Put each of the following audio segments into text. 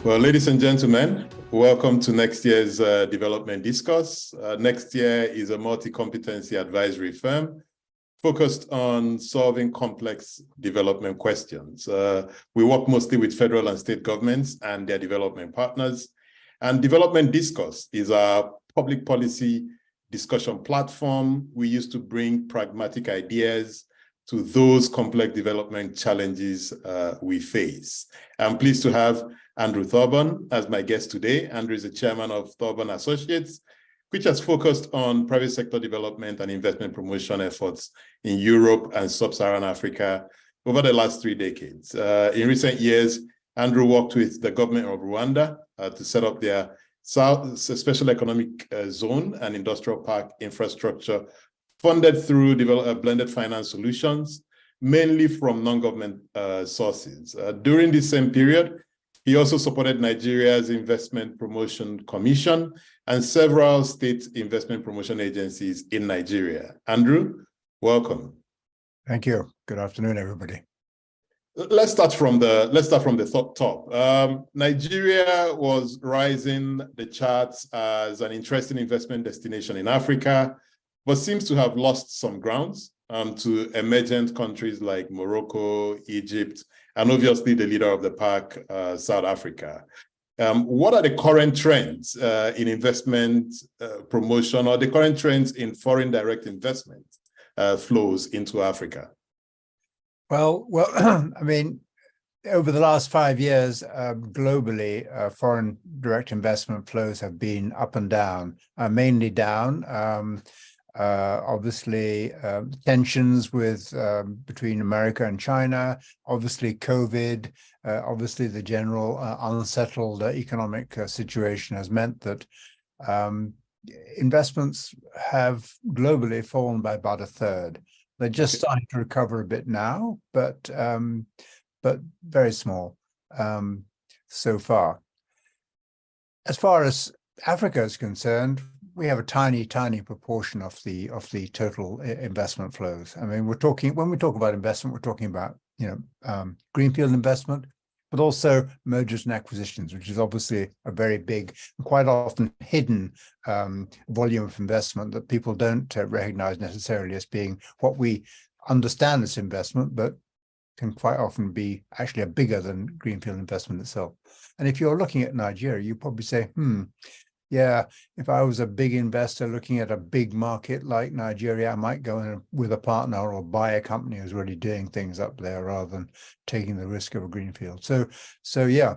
Well, ladies and gentlemen, welcome to next year's Development Discourse. Next Year is a multi-competency advisory firm focused on solving complex development questions. We work mostly with federal and state governments and their development partners. And Development Discourse is our public policy discussion platform we use to bring pragmatic ideas to those complex development challenges we face. I'm pleased to have Andrew Thorburn as my guest today. Andrew is the chairman of Thorburn Associates, which has focused on private sector development and investment promotion efforts in Europe and sub-Saharan Africa over the last 3 decades. In recent years, Andrew worked with the government of Rwanda to set up their South Special Economic Zone and Industrial Park infrastructure funded through blended finance solutions, mainly from non-government sources. During this same period, he also supported Nigeria's Investment Promotion Commission and several state investment promotion agencies in Nigeria. Andrew, welcome. Thank you. Good afternoon, everybody. Let's start from the top. Nigeria was rising the charts as an interesting investment destination in Africa, but seems to have lost some grounds to emergent countries like Morocco, Egypt, and obviously the leader of the pack, South Africa. What are the current trends in investment promotion or the current trends in foreign direct investment flows into Africa? Well, I mean, over the last 5 years, globally, foreign direct investment flows have been up and down, mainly down. Obviously, tensions with between America and China, obviously COVID, obviously the general unsettled economic situation has meant that investments have globally fallen by about a third. They're just starting to recover a bit now, but very small so far. As far as Africa is concerned, we have a tiny proportion of the total investment flows. I mean, when we talk about investment, we're talking about greenfield investment, but also mergers and acquisitions, which is obviously a very big, quite often hidden volume of investment that people don't recognize necessarily as being what we understand as investment, but can quite often be actually a bigger than greenfield investment itself. And if you're looking at Nigeria, you probably say, yeah, if I was a big investor looking at a big market like Nigeria, I might go in with a partner or buy a company who's really doing things up there rather than taking the risk of a greenfield. So yeah,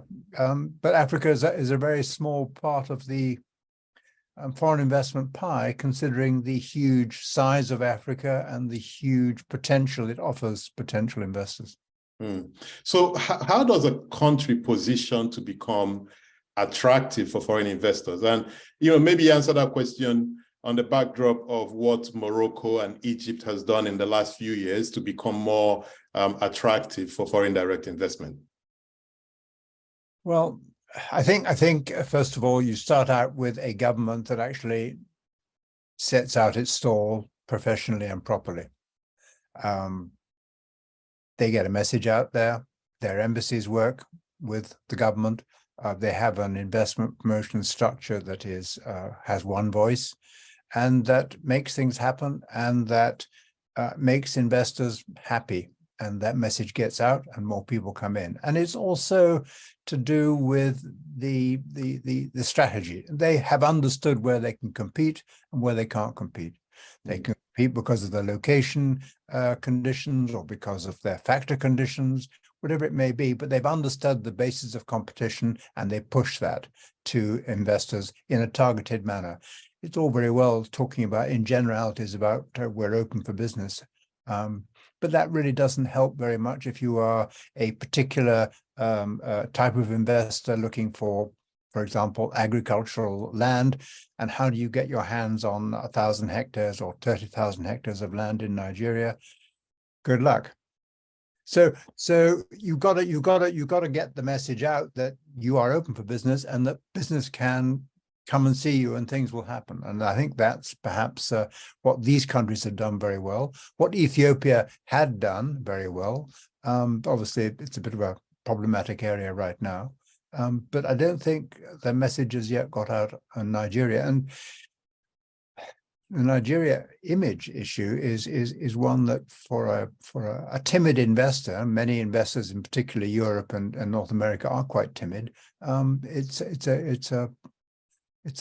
but Africa is a very small part of the foreign investment pie, considering the huge size of Africa and the huge potential it offers potential investors. So how does a country position to become attractive for foreign investors? And maybe answer that question on the backdrop of what Morocco and Egypt has done in the last few years to become more attractive for foreign direct investment. Well, I think first of all, you start out with a government that actually sets out its stall professionally and properly. They get a message out there. Their embassies work with the government. They have an investment promotion structure that has one voice, and that makes things happen, and that makes investors happy, and that message gets out, and more people come in. And it's also to do with the strategy. They have understood where they can compete and where they can't compete. They can compete because of their location conditions or because of their factor conditions, whatever it may be, but they've understood the basis of competition and they push that to investors in a targeted manner. It's all very well talking about in generalities about we're open for business, but that really doesn't help very much if you are a particular type of investor looking for example, agricultural land, and how do you get your hands on 1,000 hectares or 30,000 hectares of land in Nigeria? Good luck. So you got to get the message out that you are open for business and that business can come and see you and things will happen. And I think that's perhaps what these countries have done very well. What Ethiopia had done very well. Obviously, it's a bit of a problematic area right now. But I don't think the message has yet got out in Nigeria. And the Nigeria image issue is one that for a timid investor, many investors in particular Europe and North America are quite timid. It's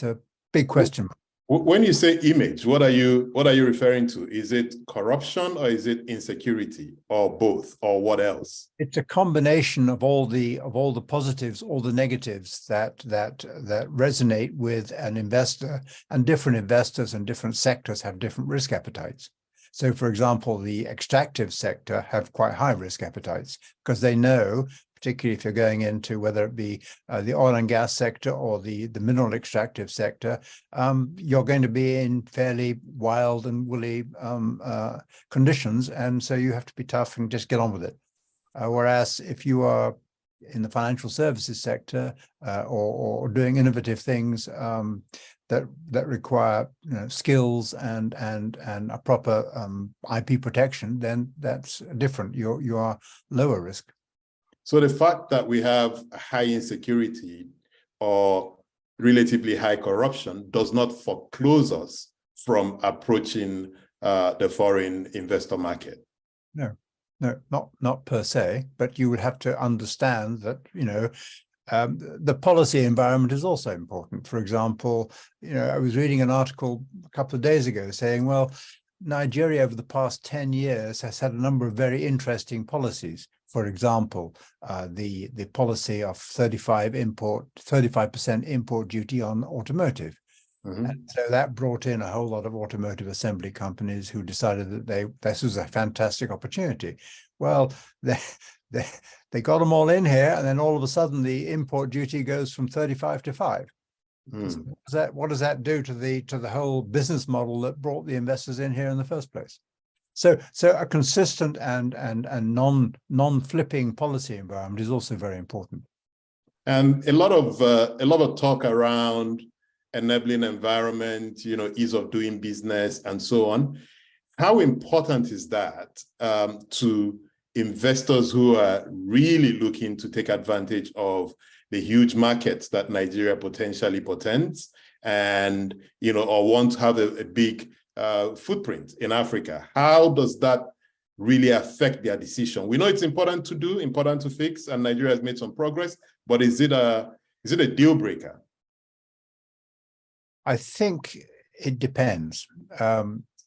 a big question. When you say image, what are you referring to? Is it corruption or is it insecurity or both or what else? It's a combination of all the positives, all the negatives that resonate with an investor, and different investors and different sectors have different risk appetites. So, for example, the extractive sector have quite high risk appetites because they know, particularly if you're going into whether it be the oil and gas sector or the mineral extractive sector, you're going to be in fairly wild and woolly conditions. And so you have to be tough and just get on with it. Whereas if you are in the financial services sector or doing innovative things that require skills and a proper IP protection, then that's different. You are lower risk. So the fact that we have high insecurity or relatively high corruption does not foreclose us from approaching the foreign investor market. No, not per se, but you would have to understand that, the policy environment is also important. For example, I was reading an article a couple of days ago saying, well, Nigeria over the past 10 years has had a number of very interesting policies. For example, the policy of 35% import duty on automotive. Mm-hmm. And so that brought in a whole lot of automotive assembly companies who decided that this was a fantastic opportunity. Well, they got them all in here, and then all of a sudden the import duty goes from 35 to 5. Mm. So what does that do to the whole business model that brought the investors in here in the first place? So a consistent and non-flipping policy environment is also very important. And a lot of talk around enabling environment, ease of doing business and so on. How important is that to investors who are really looking to take advantage of the huge markets that Nigeria potentially portends and, or want to have a big footprint in Africa? How does that really affect their decision? We know it's important to do, important to fix, and Nigeria has made some progress, but is it a deal breaker? I think it depends.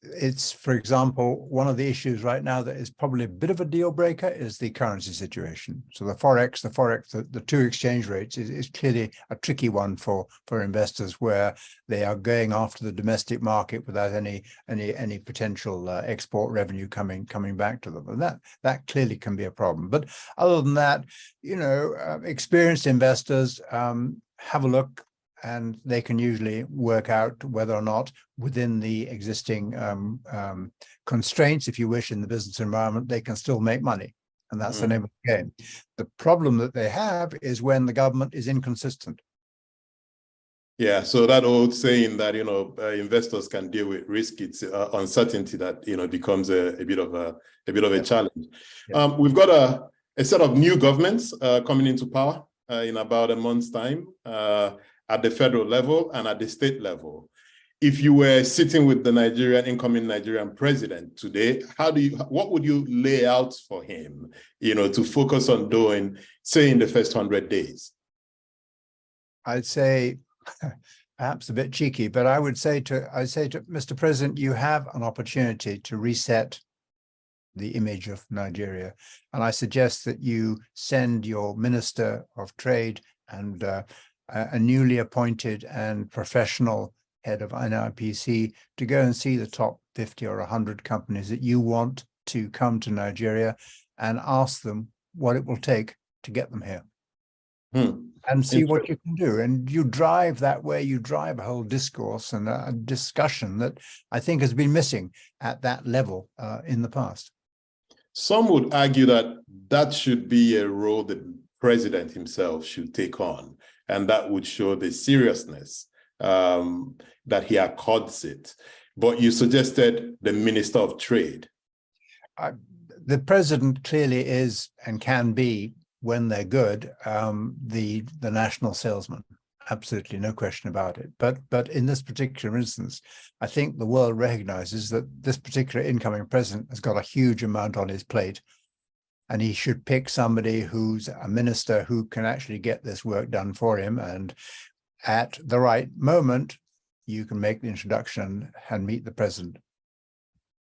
It's, for example, one of the issues right now that is probably a bit of a deal breaker is the currency situation. So the two exchange rates is clearly a tricky one for investors, where they are going after the domestic market without any potential export revenue coming back to them, and that clearly can be a problem. But other than that, experienced investors have a look, and they can usually work out whether or not within the existing constraints, if you wish, in the business environment, they can still make money. And that's the name of the game. The problem that they have is when the government is inconsistent. Yeah, so that old saying that, investors can deal with risk, it's uncertainty that, becomes a bit of a challenge. Yeah. We've got a set of new governments coming into power in about a month's time. At the federal level and at the state level. If you were sitting with the incoming Nigerian president today, what would you lay out for him, to focus on doing, say, in the first 100 days? I'd say, perhaps a bit cheeky, but I'd say to Mr. President, you have an opportunity to reset the image of Nigeria. And I suggest that you send your Minister of Trade and a newly appointed and professional head of NIPC to go and see the top 50 or 100 companies that you want to come to Nigeria and ask them what it will take to get them here. And see what you can do. And you drive that way, you drive a whole discourse and a discussion that I think has been missing at that level in the past. Some would argue that should be a role the president himself should take on. And that would show the seriousness that he accords it. But you suggested the Minister of Trade. The president clearly is and can be when they're good, the national salesman. Absolutely, no question about it. But in this particular instance, I think the world recognizes that this particular incoming president has got a huge amount on his plate, and he should pick somebody who's a minister who can actually get this work done for him. And at the right moment, you can make the introduction and meet the president.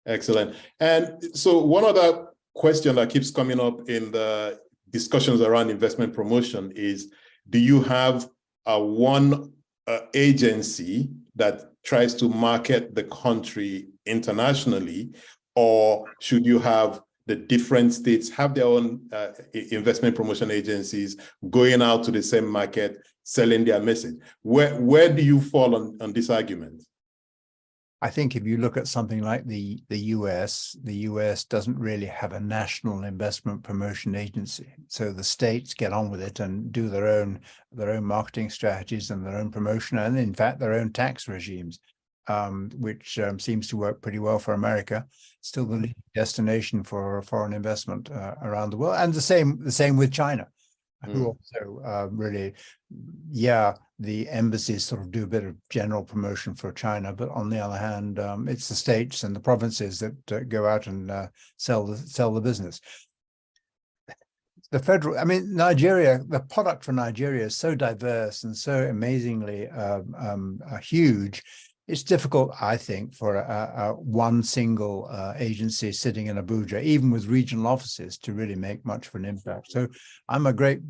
Excellent. And so one other question that keeps coming up in the discussions around investment promotion is, do you have one agency that tries to market the country internationally, or should you have the different states have their own investment promotion agencies going out to the same market, selling their message? Where do you fall on this argument? I think if you look at something like the US doesn't really have a national investment promotion agency. So the states get on with it and do their own marketing strategies and their own promotion, and in fact their own tax regimes, which seems to work pretty well for America. Still the leading destination for foreign investment around the world, and the same with China, who also really, the embassies sort of do a bit of general promotion for China, but on the other hand, it's the states and the provinces that go out and sell the business. Nigeria, the product for Nigeria is so diverse and so amazingly huge. It's difficult, I think, for one single agency sitting in Abuja, even with regional offices, to really make much of an impact. So I'm a great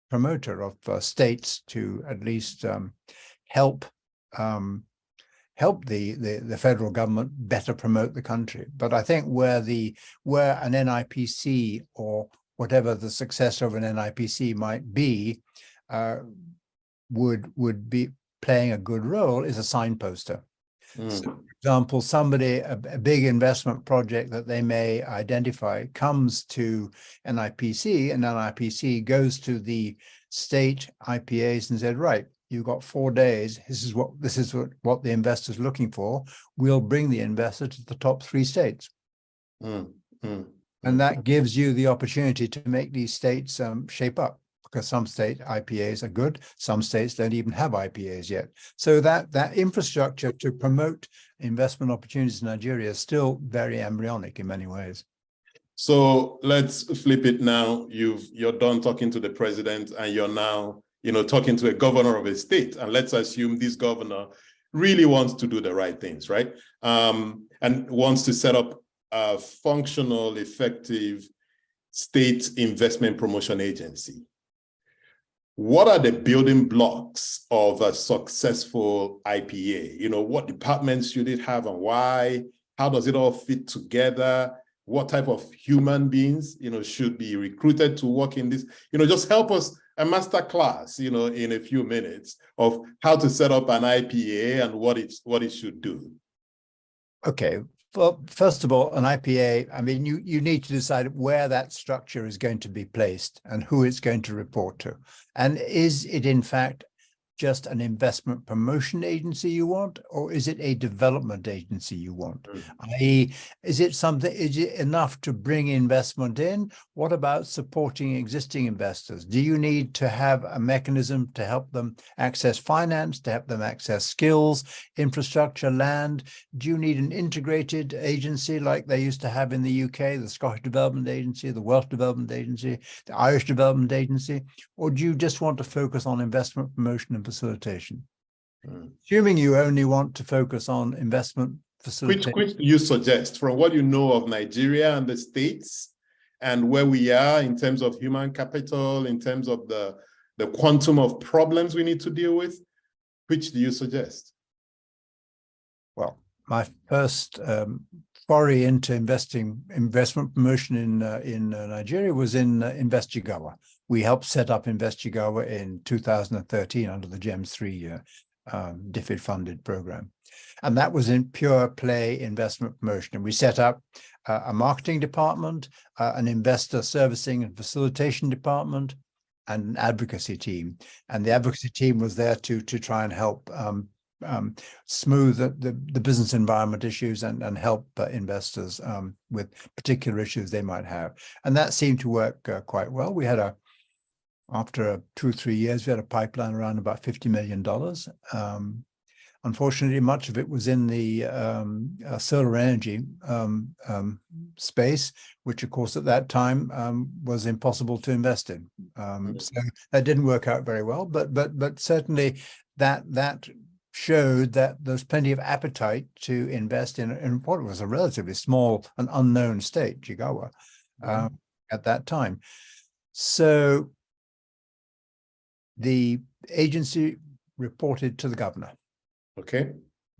promoter of states to at least help the federal government better promote the country. But I think where an NIPC, or whatever the successor of an NIPC might be, would be playing a good role is a signposter. So, for example, a big investment project that they may identify comes to NIPC, and NIPC goes to the state IPAs and said, right, you've got 4 days. This is what the investor's looking for. We'll bring the investor to the top 3 states. And that gives you the opportunity to make these states shape up, because some state IPAs are good, some states don't even have IPAs yet. So that infrastructure to promote investment opportunities in Nigeria is still very embryonic in many ways. So let's flip it now. You're done talking to the president, and you're now, talking to a governor of a state. And let's assume this governor really wants to do the right things, right? And wants to set up a functional, effective state investment promotion agency. What are the building blocks of a successful IPA? What departments should it have and why? How does it all fit together? What type of human beings, should be recruited to work in this? Just help us, a master class, in a few minutes, of how to set up an IPA and what it should do. Okay. Well, first of all, an IPA, you need to decide where that structure is going to be placed and who it's going to report to. And is it, in fact, just an investment promotion agency you want, or is it a development agency you want? I.e., is it enough to bring investment in? What about supporting existing investors? Do you need to have a mechanism to help them access finance, to help them access skills, infrastructure, land? Do you need an integrated agency like they used to have in the UK, the Scottish Development Agency, the Welsh Development Agency, the Irish Development Agency? Or do you just want to focus on investment promotion and facilitation? Assuming you only want to focus on investment facilitation. Which you suggest, from what you know of Nigeria and the states, and where we are in terms of human capital, in terms of the quantum of problems we need to deal with, which do you suggest? Well, my first foray into investment promotion in Nigeria was in InvestJigawa. We helped set up InvestJigawa in 2013 under the GEMS 3 DFID funded program. And that was in pure play investment promotion. And we set up a marketing department, an investor servicing and facilitation department, and an advocacy team. And the advocacy team was there to try and help smooth the business environment issues and help investors with particular issues they might have. And that seemed to work quite well. We had After 2 or 3 years, we had a pipeline around about $50 million. Unfortunately, much of it was in the solar energy space, which, of course, at that time was impossible to invest in. So that didn't work out very well. But certainly that showed that there's plenty of appetite to invest in what was a relatively small and unknown state, Jigawa, at that time. So the agency reported to the governor. Okay.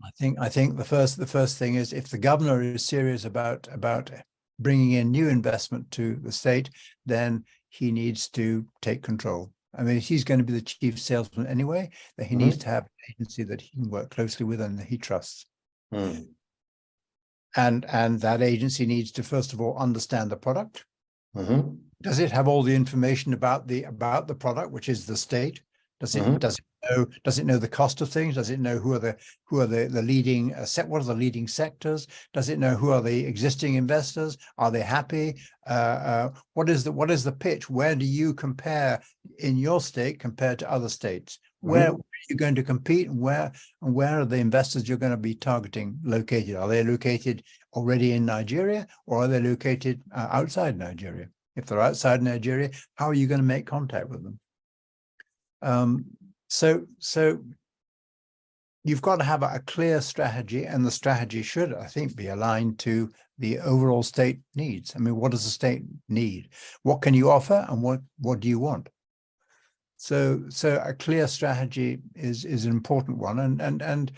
I think the first thing is, if the governor is serious about bringing in new investment to the state, then he needs to take control. I mean, he's going to be the chief salesman anyway, that he needs to have an agency that he can work closely with and that he trusts. And that agency needs to, first of all, understand the product. Does it have all the information about the product, which is the state? Does it know the cost of things? Does it know who are the leading what are the leading sectors? Does it know who are the existing investors? Are they happy? What is the pitch? Where do you compare in your state compared to other states? Where are you going to compete, and where are the investors you're going to be targeting located? Are they located already in Nigeria, or are they located outside Nigeria? If they're outside Nigeria, how are you going to make contact with them? So you've got to have a clear strategy, and the strategy should, I think, be aligned to the overall state needs. I mean, what does the state need? What can you offer, and what do you want? So a clear strategy is an important one, and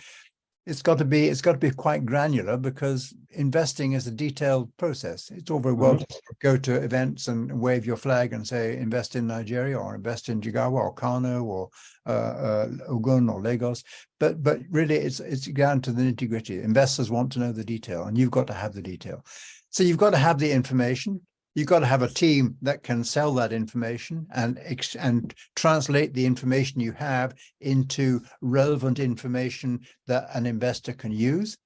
it's got to be quite granular, because investing is a detailed process. It's all very well to go to events and wave your flag and say invest in Nigeria, or invest in Jigawa or Kano or Ogun or Lagos, but really it's down to the nitty-gritty. Investors want to know the detail, and you've got to have the detail. So you've got to have the information. You've got to have a team that can sell that information and translate the information you have into relevant information that an investor can use.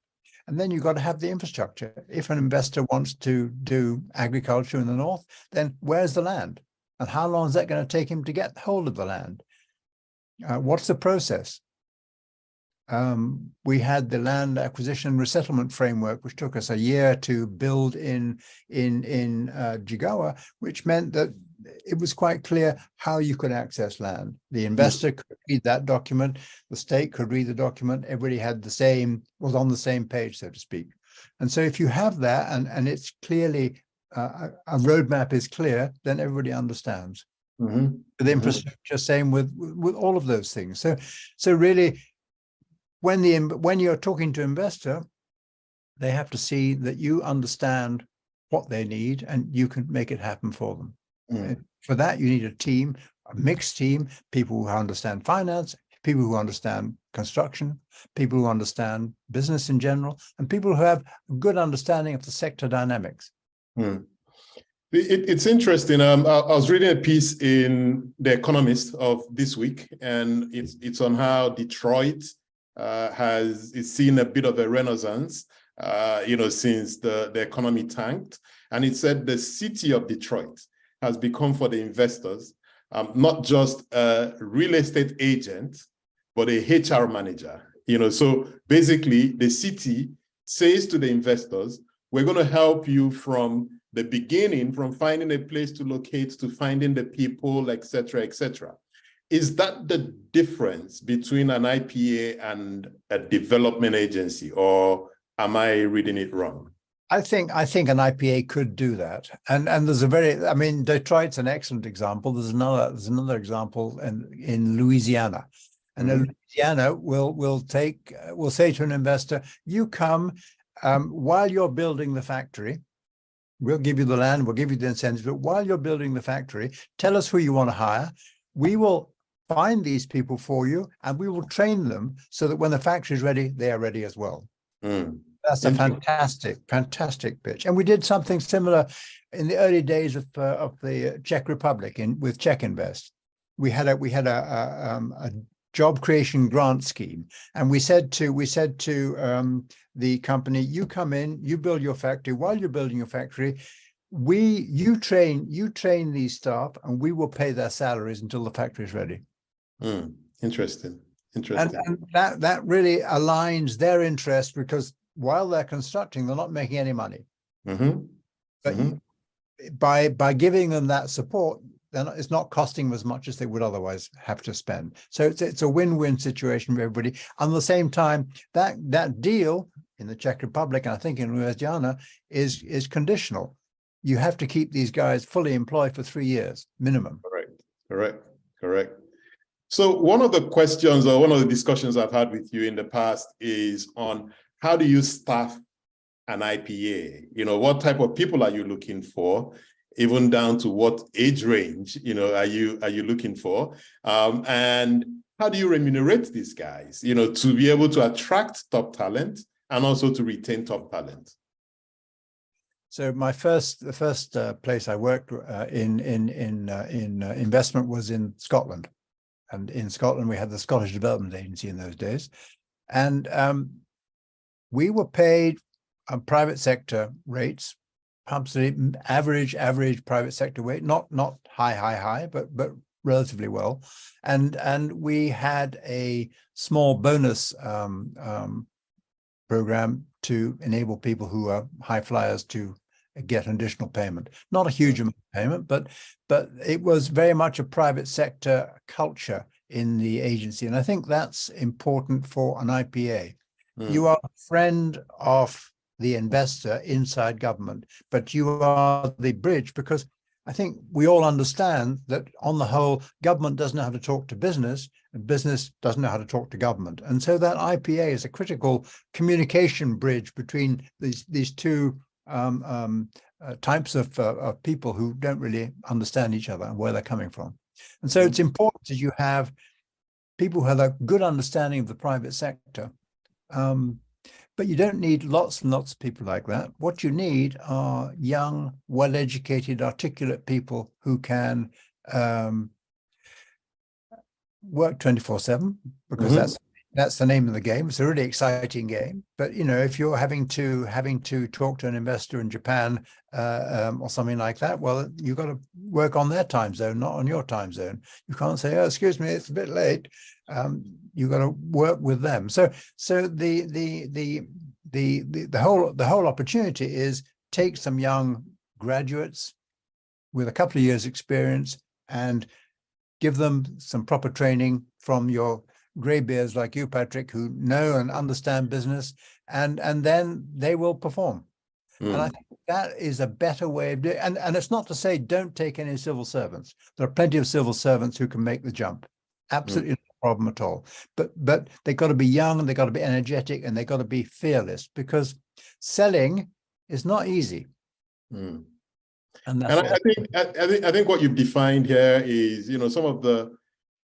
And then you've got to have the infrastructure. If an investor wants to do agriculture in the north, then where's the land? And how long is that going to take him to get hold of the land? What's the process? We had the land acquisition and resettlement framework, which took us a year to build in Jigawa, which meant that it was quite clear how you could access land. The investor could read that document, the state could read the document, everybody was on the same page, so to speak. And so if you have that, and it's clearly, a roadmap is clear, then everybody understands. The infrastructure, same with all of those things. So really, when you're talking to investor, they have to see that you understand what they need and you can make it happen for them. For that, you need a team, a mixed team, people who understand finance, people who understand construction, people who understand business in general, and people who have a good understanding of the sector dynamics. It's interesting. I was reading a piece in The Economist of this week, and it's on how Detroit is seeing a bit of a renaissance, since the economy tanked. And it said the city of Detroit has become, for the investors, not just a real estate agent, but a HR manager. So basically the city says to the investors, we're going to help you from the beginning, from finding a place to locate to finding the people, et cetera, et cetera. Is that the difference between an IPA and a development agency, or am I reading it wrong? I think an IPA could do that, and there's Detroit's an excellent example. There's another example in Louisiana, and Louisiana will say to an investor, you come while you're building the factory. We'll give you the land, we'll give you the incentives, but while you're building the factory, tell us who you want to hire. We will find these people for you, and we will train them so that when the factory is ready, they are ready as well. That's a fantastic pitch. And we did something similar in the early days of the Czech Republic with Czech Invest. We had a job creation grant scheme, and we said to the company, you come in, you build your factory. While you're building your factory, you train these staff, and we will pay their salaries until the factory is ready. Interesting. And that really aligns their interest, because while they're constructing, they're not making any money. But by giving them that support, then it's not costing them as much as they would otherwise have to spend. So it's a win-win situation for everybody. And at the same time, that deal in the Czech Republic, and I think in Louisiana, is conditional. You have to keep these guys fully employed for 3 years minimum. Correct. So one of the questions, or one of the discussions I've had with you in the past, is on how do you staff an IPA? What type of people are you looking for, even down to what age range, are you looking for? And how do you remunerate these guys, to be able to attract top talent and also to retain top talent? So the first place I worked in investment was in Scotland, and in Scotland we had the Scottish Development Agency in those days, and we were paid private sector rates, absolutely average private sector rate, not high, but relatively well, and we had a small bonus program to enable people who are high flyers to get additional payment. Not a huge amount of payment, but it was very much a private sector culture in the agency. And I think that's important for an IPA. You are a friend of the investor inside government, but you are the bridge, because I think we all understand that on the whole, government doesn't know how to talk to business, and business doesn't know how to talk to government. And so that IPA is a critical communication bridge between these two types of people who don't really understand each other and where they're coming from. And so it's important that you have people who have a good understanding of the private sector. But you don't need lots and lots of people like that. What you need are young, well-educated, articulate people who can work 24/7, because that's the name of the game. It's a really exciting game. But if you're having to talk to an investor in Japan or something like that, well, you've got to work on their time zone, not on your time zone. You can't say, "Oh, excuse me, it's a bit late." You've got to work with them. So the whole opportunity is take some young graduates with a couple of years experience and give them some proper training from your graybeards like you, Patrick, who know and understand business, and then they will perform. And I think that is a better way of doing it. And it's not to say don't take any civil servants. There are plenty of civil servants who can make the jump. Absolutely no problem at all. But they've got to be young, and they've got to be energetic, and they've got to be fearless, because selling is not easy. And I think what you've defined here is, some of the,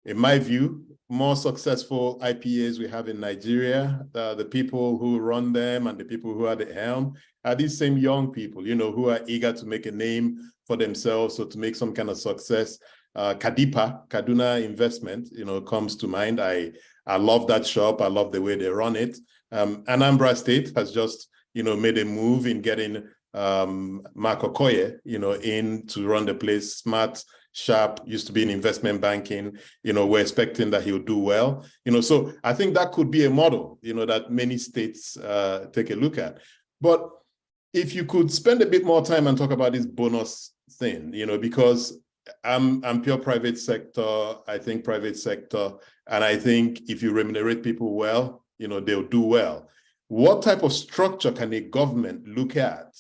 in my view, more successful IPAs we have in Nigeria, the people who run them and the people who are at the helm are these same young people, who are eager to make a name for themselves, or to make some kind of success. Kaduna Investment, comes to mind. I love that shop. I love the way they run it. Anambra State has just, made a move in getting Mark Okoye, in to run the place. Smart, sharp, used to be in investment banking. We're expecting that he'll do well. So I think that could be a model, that many states take a look at. But if you could spend a bit more time and talk about this bonus thing, because I'm pure private sector. I think private sector, and I think if you remunerate people well, they'll do well. What type of structure can a government look at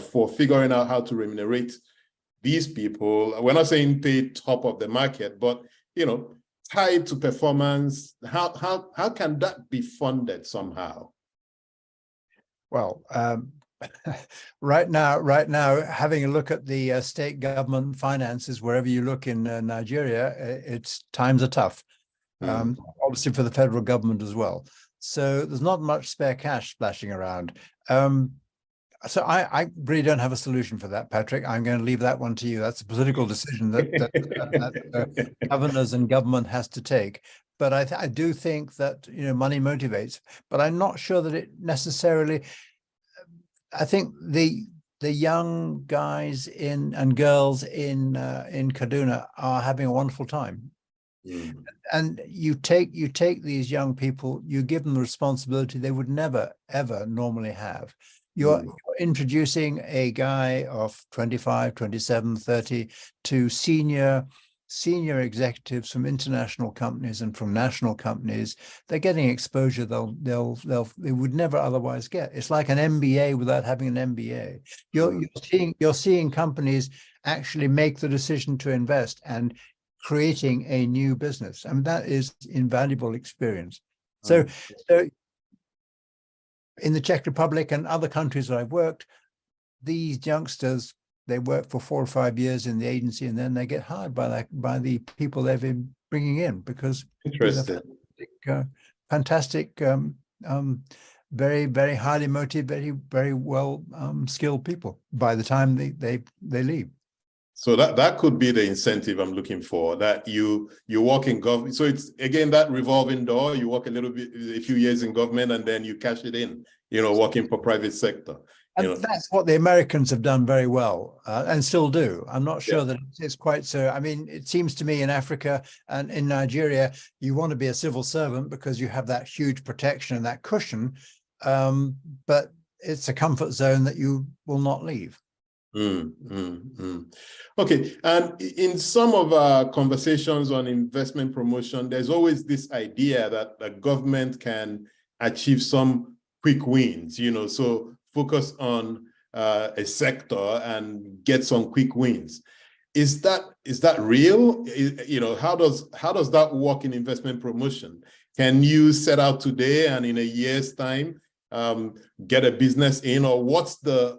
for figuring out how to remunerate these people? We're not saying pay top of the market, but tied to performance. How can that be funded somehow? Well, right now, having a look at the state government finances, wherever you look in Nigeria, times are tough. Obviously for the federal government as well. So there's not much spare cash splashing around. So I really don't have a solution for that, Patrick. I'm going to leave that one to you. That's a political decision that governors and government has to take. But I do think that money motivates. But I'm not sure that it necessarily. I think the the young guys and girls in Kaduna are having a wonderful time. Mm. And you take these young people, you give them the responsibility they would never, ever normally have. You're introducing a guy of 25, 27, 30 to senior executives from international companies and from national companies. They're getting exposure they would never otherwise get. It's like an MBA without having an MBA. You're seeing companies actually make the decision to invest and creating a new business. I mean, that is invaluable experience. So in the Czech Republic and other countries that I've worked, these youngsters, they work for 4 or 5 years in the agency, and then they get hired by the people they've been bringing in, because Interesting. Fantastic, very, very highly motivated, very well skilled people by the time they leave. So that could be the incentive I'm looking for, that you work in government. So it's, again, that revolving door. You work a few years in government, and then you cash it in, working for private sector. And that's what the Americans have done very well, and still do. I'm not sure that it's quite so. I mean, it seems to me in Africa and in Nigeria, you want to be a civil servant because you have that huge protection and that cushion, but it's a comfort zone that you will not leave. Okay, and in some of our conversations on investment promotion, there's always this idea that the government can achieve some quick wins, so focus on a sector and get some quick wins. Is that real? How does that work in investment promotion? Can you set out today and in a year's time get a business in, or what's the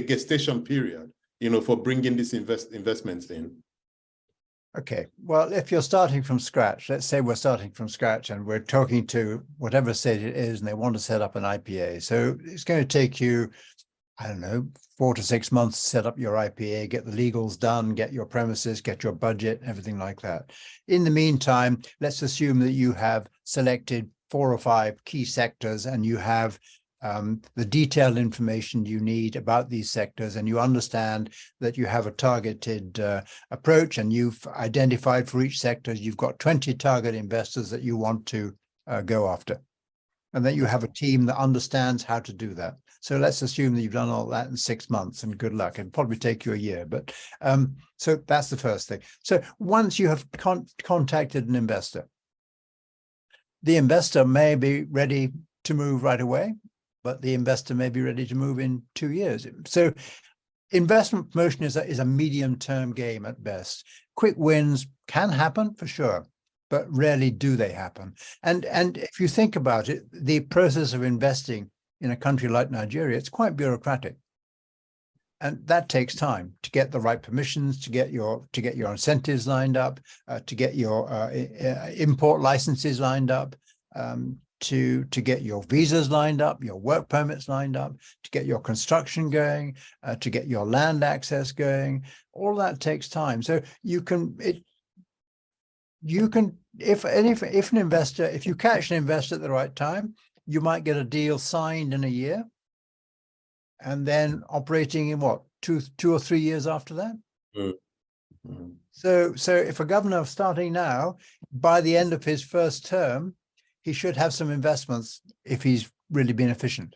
gestation period, for bringing these investments in? Okay, well, if you're starting from scratch, let's say we're starting from scratch and we're talking to whatever state it is and they want to set up an IPA. So it's going to take you, I don't know, 4 to 6 months to set up your IPA, get the legals done, get your premises, get your budget, everything like that. In the meantime, let's assume that you have selected 4 or 5 key sectors and you have the detailed information you need about these sectors, and you understand that you have a targeted approach, and you've identified for each sector, you've got 20 target investors that you want to go after, and that you have a team that understands how to do that. So let's assume that you've done all that in 6 months, and good luck. It'll probably take you a year, but so that's the first thing. So once you have contacted an investor, the investor may be ready to move right away, but the investor may be ready to move in 2 years. So investment promotion is a medium-term game at best. Quick wins can happen for sure, but rarely do they happen. And if you think about it, the process of investing in a country like Nigeria, it's quite bureaucratic. And that takes time to get the right permissions, to get your incentives lined up, to get your import licenses lined up, to get your visas lined up, your work permits lined up, to get your construction going, to get your land access going. All that takes time. So if you catch an investor at the right time, you might get a deal signed in a year, and then operating in what, two or 3 years after that. Mm-hmm. So if a governor starting now, by the end of his first term, he should have some investments if he's really been efficient.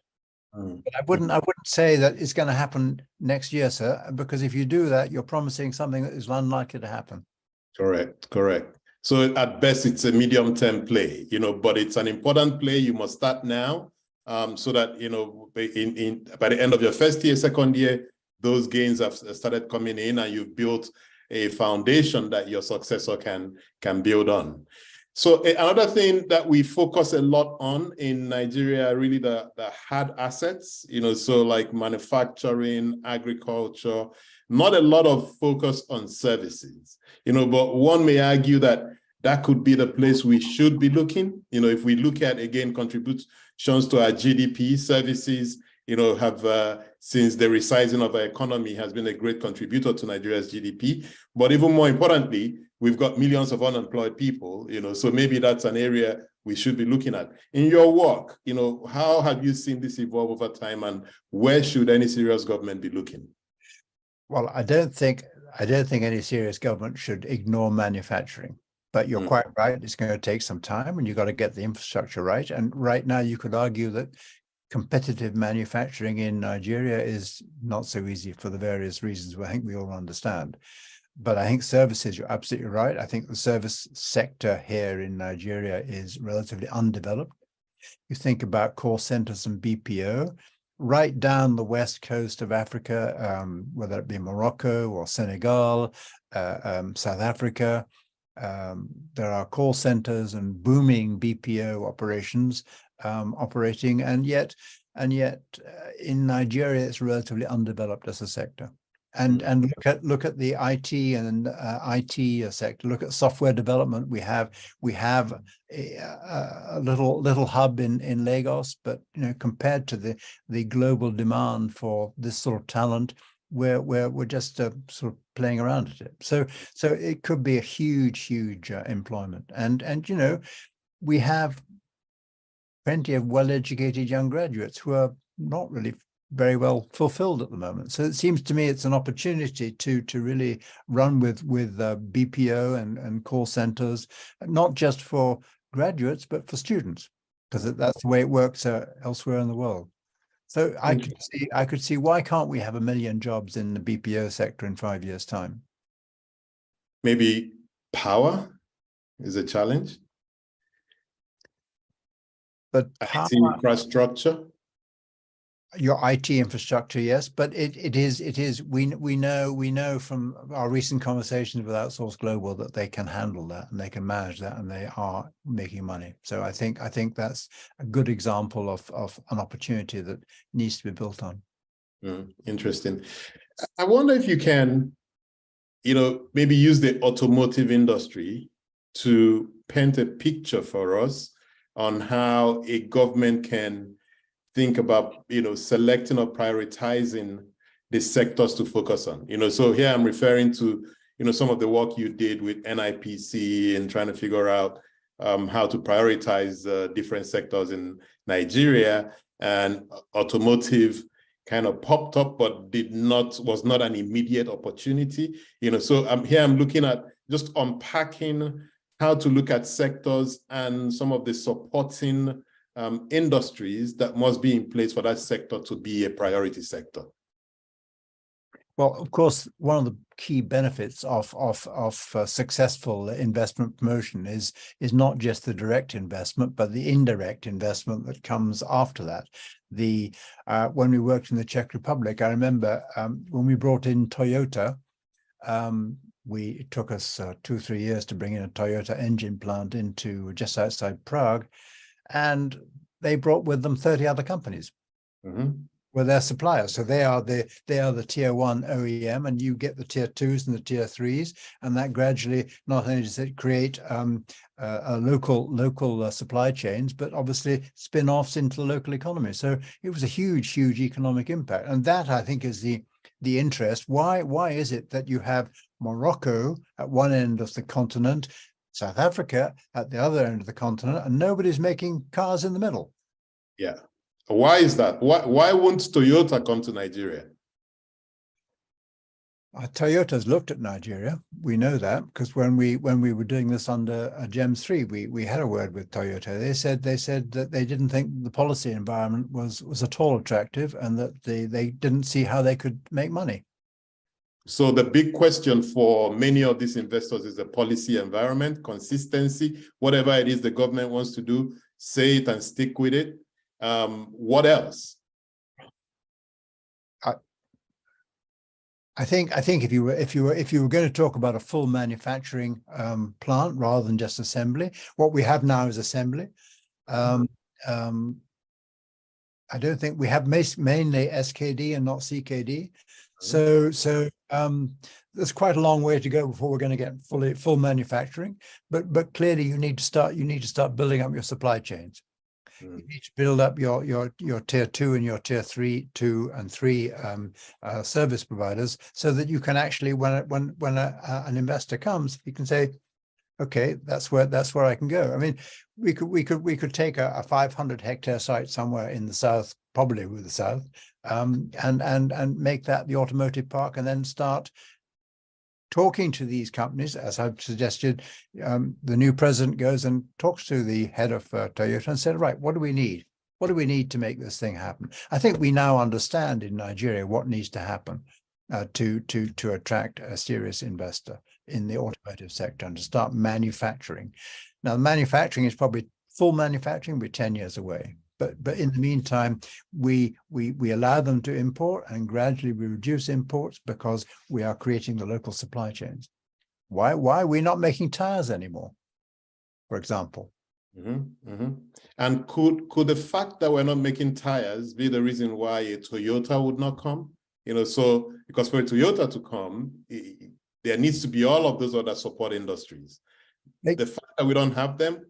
But I wouldn't say that it's going to happen next year, sir, because if you do that, you're promising something that is unlikely to happen. Correct. So at best, it's a medium-term play, but it's an important play. You must start now, so that, by the end of your first year, second year, those gains have started coming in, and you've built a foundation that your successor can build on. So another thing that we focus a lot on in Nigeria are really the hard assets, so like manufacturing, agriculture, not a lot of focus on services, but one may argue that could be the place we should be looking. If we look at, again, contributions to our GDP, services, have since the resizing of our economy has been a great contributor to Nigeria's GDP. But even more importantly, we've got millions of unemployed people, so maybe that's an area we should be looking at. In your work, how have you seen this evolve over time, and where should any serious government be looking? Well, I don't think any serious government should ignore manufacturing. But you're quite right, it's going to take some time, and you've got to get the infrastructure right. And right now you could argue that competitive manufacturing in Nigeria is not so easy for the various reasons I think we all understand. But I think services, you're absolutely right. I think the service sector here in Nigeria is relatively undeveloped. You think about call centers and BPO, right down the west coast of Africa, whether it be Morocco or Senegal, South Africa, there are call centers and booming BPO operations operating, and yet in Nigeria it's relatively undeveloped as a sector. And look at the IT and IT sector. Look at software development. We have a little hub in Lagos, but compared to the global demand for this sort of talent, we're just sort of playing around at it. So it could be a huge employment, and we have plenty of well-educated young graduates who are not really very well fulfilled at the moment. So it seems to me it's an opportunity to really run with BPO and call centers, not just for graduates but for students, because that's the way it works elsewhere in the world. So I could see why can't we have 1 million jobs in the BPO sector in 5 years' time? Maybe power is a challenge. But IT infrastructure. Your IT infrastructure, yes, but it is we know from our recent conversations with Outsource Global that they can handle that and they can manage that, and they are making money. So I think that's a good example of an opportunity that needs to be built on. Interesting. I wonder if you can, maybe use the automotive industry to paint a picture for us on how a government can think about, selecting or prioritizing the sectors to focus on. So here I'm referring to, some of the work you did with NIPC and trying to figure out how to prioritize different sectors in Nigeria, and automotive kind of popped up, but was not an immediate opportunity. So I'm looking at just unpacking how to look at sectors and some of the supporting industries that must be in place for that sector to be a priority sector. Well, of course, one of the key benefits of successful investment promotion is not just the direct investment, but the indirect investment that comes after that. When we worked in the Czech Republic, I remember when we brought in Toyota, it took us 2-3 years to bring in a Toyota engine plant into just outside Prague, and they brought with them 30 other companies. Were their suppliers. So they are the tier 1 OEM, and you get the tier 2s and the tier 3s, and that gradually not only does it create a local supply chains, but obviously spin-offs into the local economy. So it was a huge economic impact, and that I think is the interest. Why is it that you have Morocco at one end of the continent, South Africa at the other end of the continent, and nobody's making cars in the middle? Yeah. Why is that? Why won't Toyota come to Nigeria? Toyota's looked at Nigeria. We know that because when we were doing this under GEMS 3, we had a word with Toyota. They said that they didn't think the policy environment was at all attractive, and that they didn't see how they could make money. So the big question for many of these investors is the policy environment, consistency, whatever it is the government wants to do, say it and stick with it. What else? I think if you were going to talk about a full manufacturing plant rather than just assembly, what we have now is assembly. I don't think we have mainly SKD and not CKD. So there's quite a long way to go before we're going to get full manufacturing. But clearly you need to start building up your supply chains. You need to build up your tier 2 and your tier 3, 2 and 3 service providers, so that you can actually, when an investor comes, you can say, okay, that's where I can go. I mean, we could take a 500-hectare site somewhere in the south, probably with the south, and make that the automotive park, and then start talking to these companies, as I've suggested. The new president goes and talks to the head of Toyota and said, right, what do we need? What do we need to make this thing happen? I think we now understand in Nigeria what needs to happen to attract a serious investor in the automotive sector and to start manufacturing. Now, manufacturing is probably, full manufacturing will be 10 years away. But in the meantime, we allow them to import, and gradually we reduce imports because we are creating the local supply chains. Why are we not making tires anymore, for example? And could the fact that we're not making tires be the reason why a Toyota would not come? You know, so because for a Toyota to come, there needs to be all of those other support industries. The fact that we don't have them,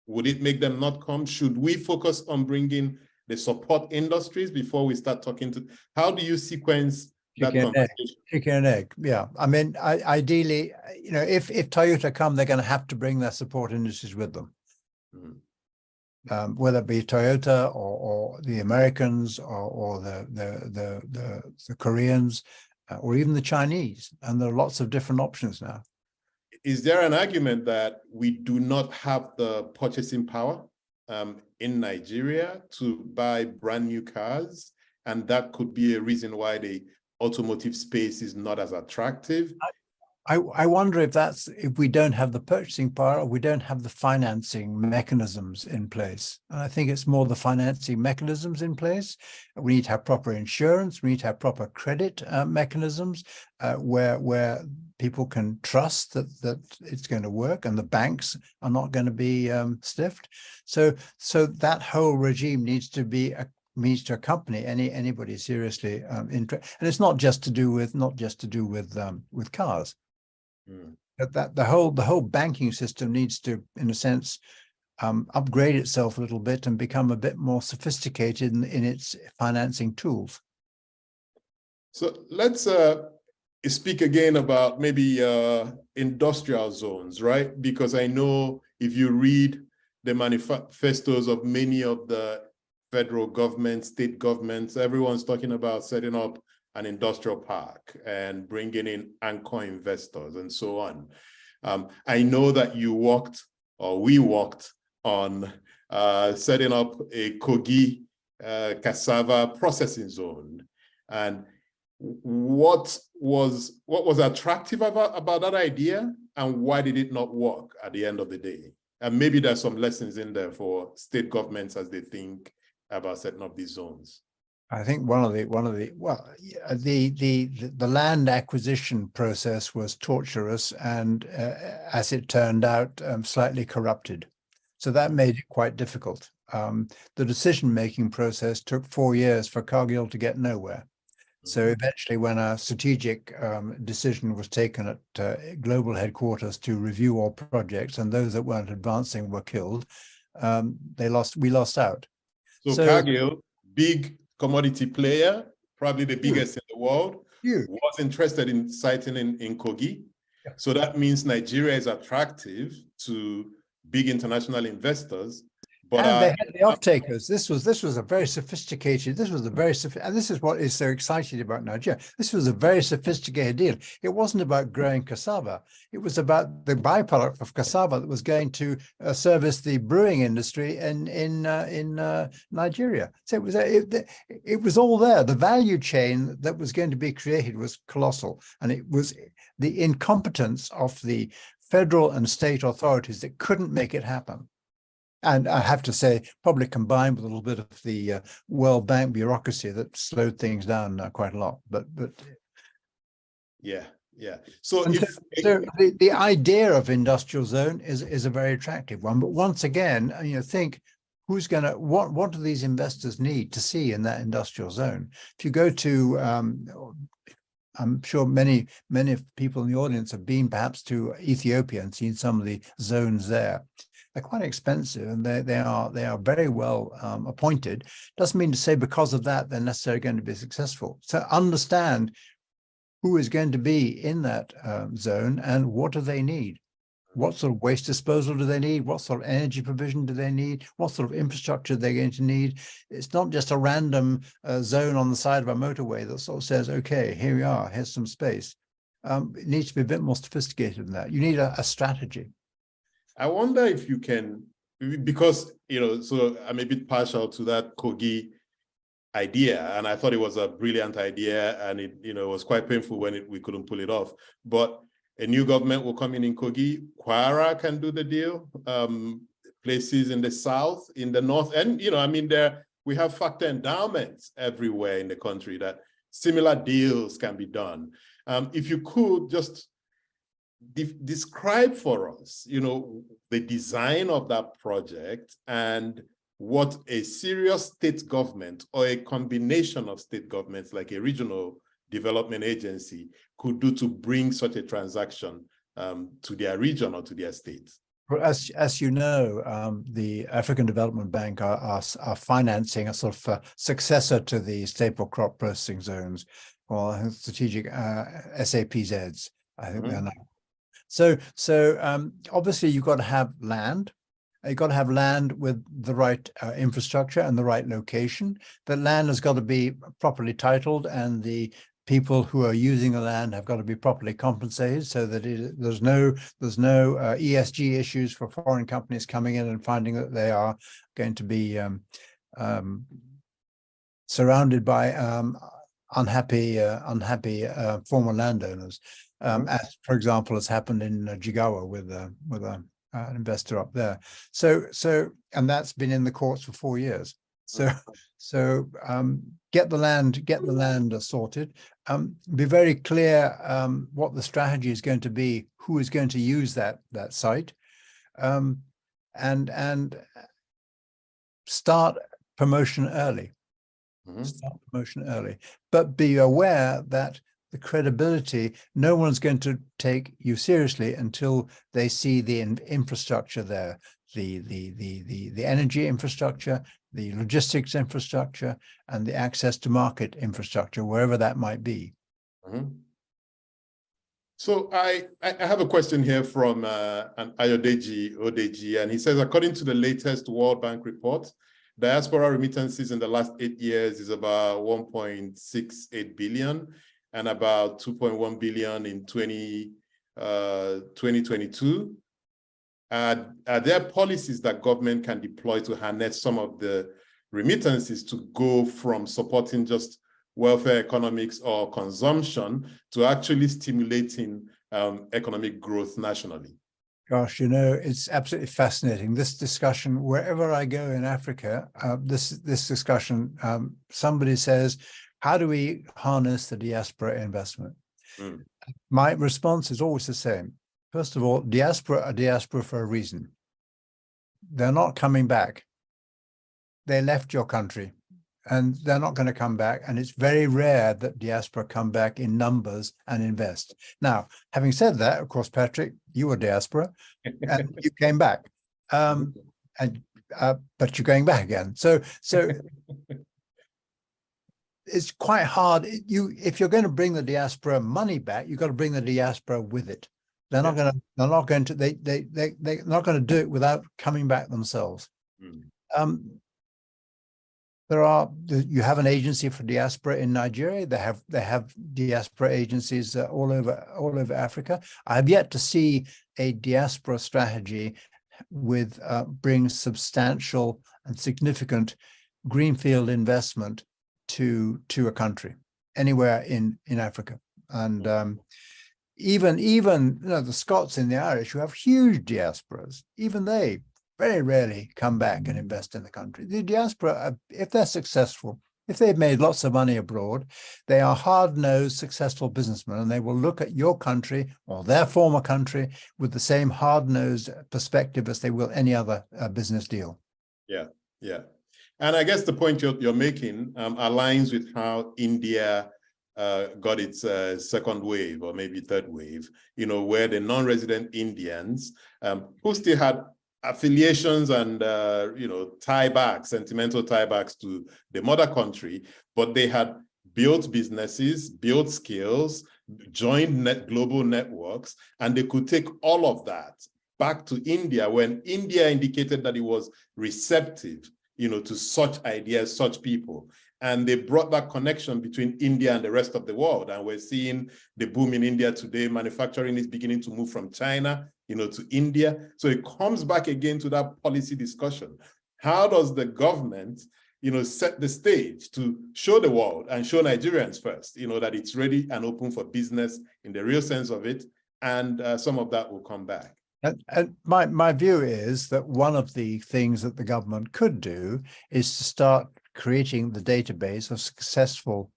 would it make them not come? Should we focus on bringing the support industries before we start talking to? How do you sequence that conversation? Chicken and egg. Yeah. I mean, ideally, you know, if Toyota come, they're going to have to bring their support industries with them. Whether it be Toyota or the Americans or the Koreans or even the Chinese. And there are lots of different options now. Is there an argument that we do not have the purchasing power in Nigeria to buy brand new cars? And that could be a reason why the automotive space is not as attractive? I wonder if we don't have the purchasing power, or we don't have the financing mechanisms in place. And I think it's more the financing mechanisms in place. We need to have proper insurance. We need to have proper credit mechanisms where people can trust that it's going to work, and the banks are not going to be stiffed. So that whole regime needs to accompany anybody seriously interested. And it's not just to do with cars. That the whole banking system needs to, in a sense, upgrade itself a little bit and become a bit more sophisticated in its financing tools. So let's speak again about maybe industrial zones, right? Because I know if you read the manifestos of many of the federal governments, state governments, everyone's talking about setting up an industrial park and bringing in anchor investors and so on. I know that we worked on setting up a Kogi cassava processing zone. And what was attractive about that idea, and why did it not work at the end of the day? And maybe there's some lessons in there for state governments as they think about setting up these zones. I think the land acquisition process was torturous and, as it turned out, slightly corrupted. So that made it quite difficult. The decision-making process took 4 years for Cargill to get nowhere. So eventually, when a strategic decision was taken at global headquarters to review all projects, and those that weren't advancing were killed, we lost out. So Cargill, big commodity player, probably the biggest in the world, was interested in siting in Kogi. Yeah. So that means Nigeria is attractive to big international investors. But and they had the off-takers. This was a very sophisticated, and this is what is so exciting about Nigeria. This was a very sophisticated deal. It wasn't about growing cassava. It was about the byproduct of cassava that was going to service the brewing industry in Nigeria. So it was all there. The value chain that was going to be created was colossal, and it was the incompetence of the federal and state authorities that couldn't make it happen. And I have to say, probably combined with a little bit of the World Bank bureaucracy that slowed things down quite a lot. But yeah. So the idea of industrial zone is a very attractive one. But once again, think who's going to what do these investors need to see in that industrial zone? If you go to I'm sure many people in the audience have been perhaps to Ethiopia and seen some of the zones there. they're quite expensive, and they are very well appointed. Doesn't mean to say because of that they're necessarily going to be successful. So understand who is going to be in that zone and what do they need. What sort of waste disposal do they need? What sort of energy provision do they need? What sort of infrastructure they're going to need? It's not just a random zone on the side of a motorway that sort of says, okay, here we are, here's some space. It needs to be a bit more sophisticated than that. You need a strategy. I wonder if you can, because, so I'm a bit partial to that Kogi idea, and I thought it was a brilliant idea, and it, was quite painful when we couldn't pull it off. But a new government will come in Kogi. Kwara can do the deal. Places in the south, in the north, and we have factor endowments everywhere in the country that similar deals can be done. If you could just describe for us, the design of that project and what a serious state government or a combination of state governments like a regional development agency could do to bring such a transaction to their region or to their state. Well, as you know, the African Development Bank are financing a sort of successor to the staple crop processing zones, or strategic SAPZs, I think they're now. So obviously you've got to have land. You've got to have land with the right infrastructure and the right location. The land has got to be properly titled, and the people who are using the land have got to be properly compensated, so that there's no ESG issues for foreign companies coming in and finding that they are going to be surrounded by unhappy former landowners, as, for example, has happened in Jigawa with an investor up there. So and that's been in the courts for 4 years. So get the land sorted. Be very clear what the strategy is going to be, who is going to use that site, and start promotion early. Start promotion early, but be aware that the credibility, no one's going to take you seriously until they see the infrastructure there, the energy infrastructure, the logistics infrastructure, and the access to market infrastructure, wherever that might be. So I have a question here from an Ayodeji Odeji, and he says, according to the latest World Bank report, diaspora remittances in the last 8 years is about 1.68 billion and about 2.1 billion in 2022. Are there policies that government can deploy to harness some of the remittances to go from supporting just welfare economics or consumption to actually stimulating economic growth nationally? Gosh, it's absolutely fascinating. This discussion, wherever I go in Africa, this discussion, somebody says, how do we harness the diaspora investment? My response is always the same. First of all, diaspora are diaspora for a reason. They're not coming back. They left your country and they're not going to come back. And it's very rare that diaspora come back in numbers and invest. Now, having said that, of course, Patrick, you were diaspora and you came back, but you're going back again. So it's quite hard. If you're going to bring the diaspora money back, you've got to bring the diaspora with it. They're not going to do it without coming back themselves. You have an agency for diaspora in Nigeria. They have diaspora agencies all over Africa. I have yet to see a diaspora strategy with bring substantial and significant greenfield investment to a country anywhere in Africa. And even the Scots and the Irish, who have huge diasporas, even they very rarely come back and invest in the country. The diaspora, if they're successful, if they've made lots of money abroad, they are hard-nosed, successful businessmen, and they will look at your country or their former country with the same hard-nosed perspective as they will any other business deal. Yeah. And I guess the point you're making aligns with how India got its second wave or maybe third wave, where the non-resident Indians who still had affiliations and tiebacks, sentimental tiebacks to the mother country, but they had built businesses, built skills, joined global networks, and they could take all of that back to India when India indicated that it was receptive, to such ideas, such people. And they brought that connection between India and the rest of the world. And we're seeing the boom in India today. Manufacturing is beginning to move from China, to India. So it comes back again to that policy discussion. How does the government, set the stage to show the world and show Nigerians first, that it's ready and open for business in the real sense of it. And some of that will come back. And my view is that one of the things that the government could do is to start creating the database of successful,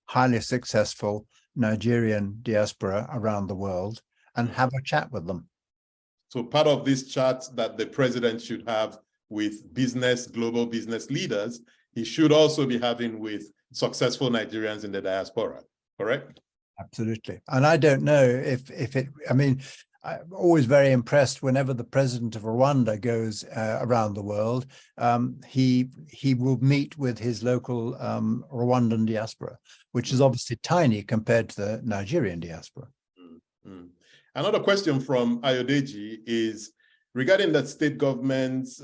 highly successful Nigerian diaspora around the world and have a chat with them. So part of this chat that the president should have with global business leaders, he should also be having with successful Nigerians in the diaspora, correct? Absolutely. And I don't know if I'm always very impressed whenever the president of Rwanda goes around the world. He will meet with his local Rwandan diaspora, which is obviously tiny compared to the Nigerian diaspora. Mm-hmm. Another question from Ayodeji is regarding that state governments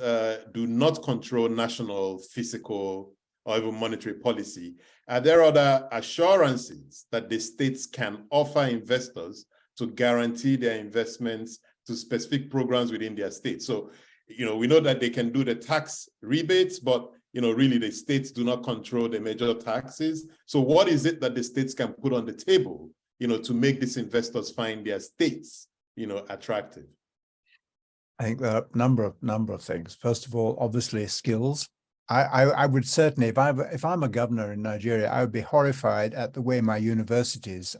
do not control national fiscal or even monetary policy. Are there other assurances that the states can offer investors to guarantee their investments to specific programs within their state? So, we know that they can do the tax rebates, but, really the states do not control the major taxes. So what is it that the states can put on the table, to make these investors find their states, attractive? I think there are a number of things. First of all, obviously skills. I would certainly, if I'm a governor in Nigeria, I would be horrified at the way my universities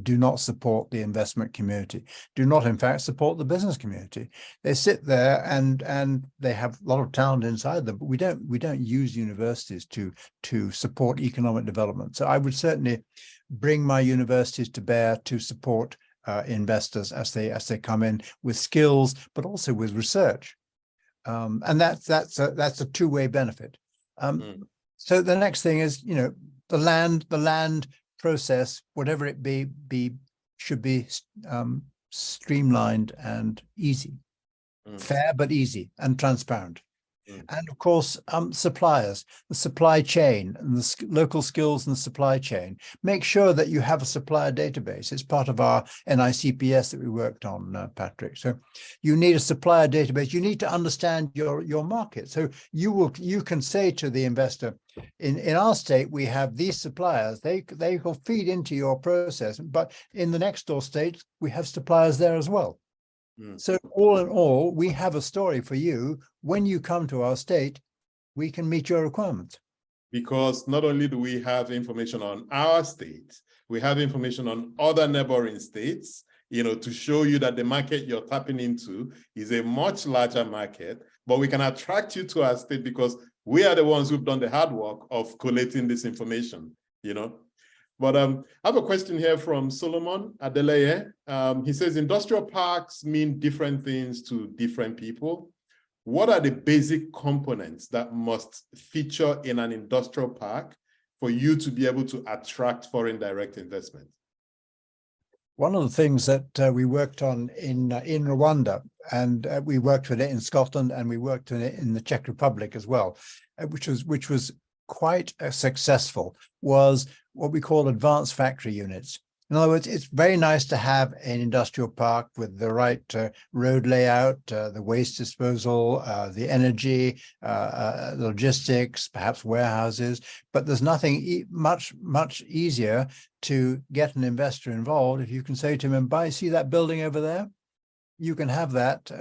do not support the investment community, do not in fact support the business community. They sit there and they have a lot of talent inside them, but we don't use universities to support economic development. So I would certainly bring my universities to bear to support investors as they come in with skills, but also with research. And that's a two-way benefit. So the next thing is, the land process, whatever it be should be streamlined and easy, fair but easy and transparent. And of course, suppliers, the supply chain and the local skills in the supply chain. Make sure that you have a supplier database. It's part of our NICPS that we worked on, Patrick. So you need a supplier database. You need to understand your market. So you can say to the investor, in our state, we have these suppliers. They will feed into your process. But in the next door state, we have suppliers there as well. So all in all, we have a story for you. When you come to our state, we can meet your requirements. Because not only do we have information on our state, we have information on other neighboring states, to show you that the market you're tapping into is a much larger market, but we can attract you to our state because we are the ones who've done the hard work of collating this information, But I have a question here from Solomon Adeleye. He says, industrial parks mean different things to different people. What are the basic components that must feature in an industrial park for you to be able to attract foreign direct investment? One of the things that we worked on in Rwanda, and we worked with it in Scotland, and we worked on it in the Czech Republic as well, which was quite successful, was what we call advanced factory units. In other words, it's very nice to have an industrial park with the right road layout, the waste disposal, the energy, logistics, perhaps warehouses, but there's nothing much easier to get an investor involved if you can say to him, see that building over there? You can have that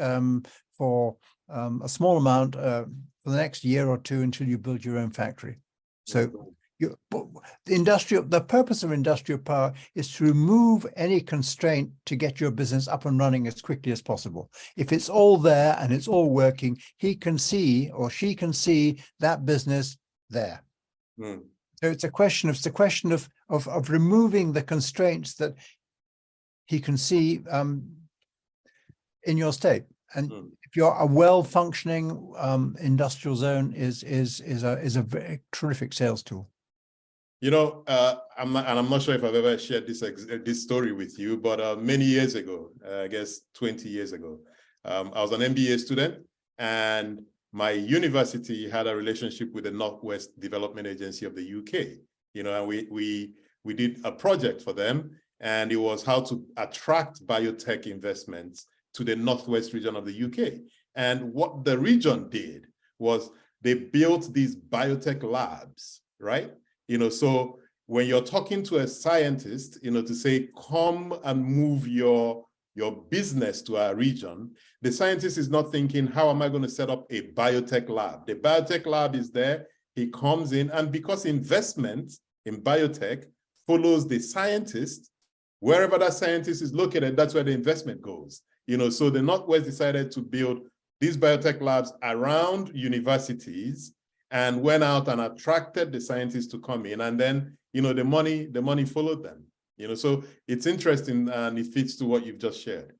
for a small amount for the next year or two until you build your own factory. So the purpose of industrial park is to remove any constraint to get your business up and running as quickly as possible. If it's all there and it's all working, he can see or she can see that business there. So it's a question of removing the constraints that he can see in your state. And Mm. if you're a well-functioning industrial zone is a very terrific sales tool. You know, I'm not sure if I've ever shared this story with you, but many years ago, I guess 20 years ago, I was an MBA student, and my university had a relationship with the Northwest Development Agency of the UK. You know, and we did a project for them, and it was how to attract biotech investments to the Northwest region of the UK. And what the region did was they built these biotech labs, right? You know, so when you're talking to a scientist, you know, to say, come and move your business to our region, the scientist is not thinking, how am I going to set up a biotech lab? The biotech lab is there. He comes in, and because investment in biotech follows the scientist, wherever that scientist is located, that's where the investment goes. You know, so the Northwest decided to build these biotech labs around universities and went out and attracted the scientists to come in, and then, you know, the money followed them. You know, so it's interesting, and it fits to what you've just shared.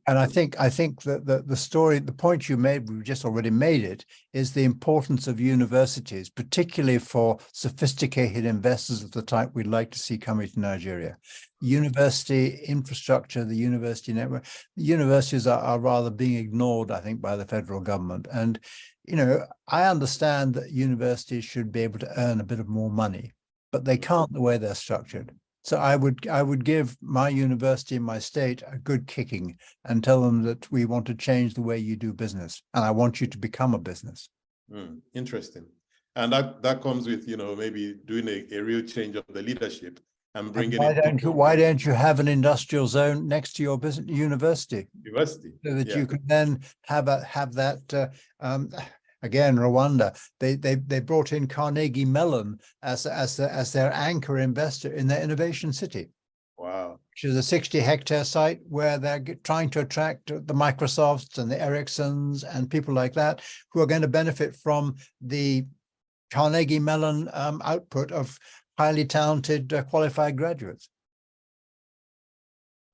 And I think that the story, the point you made, we've just already made it, is the importance of universities, particularly for sophisticated investors of the type we'd like to see coming to Nigeria. University infrastructure, the university network, the universities are rather being ignored, I think, by the federal government. And, you know, I understand that universities should be able to earn a bit of more money, but they can't the way they're structured. So I would give my university in my state a good kicking and tell them that we want to change the way you do business, and I want you to become a business. Interesting. And that comes with, you know, maybe doing a real change of the leadership and bringing in. Why don't you have an industrial zone next to your business university? So that you can then have that. Again, Rwanda, they brought in Carnegie Mellon as their anchor investor in their innovation city. Wow. Which is a 60-hectare site where they're trying to attract the Microsofts and the Ericssons and people like that who are going to benefit from the Carnegie Mellon output of highly talented, qualified graduates.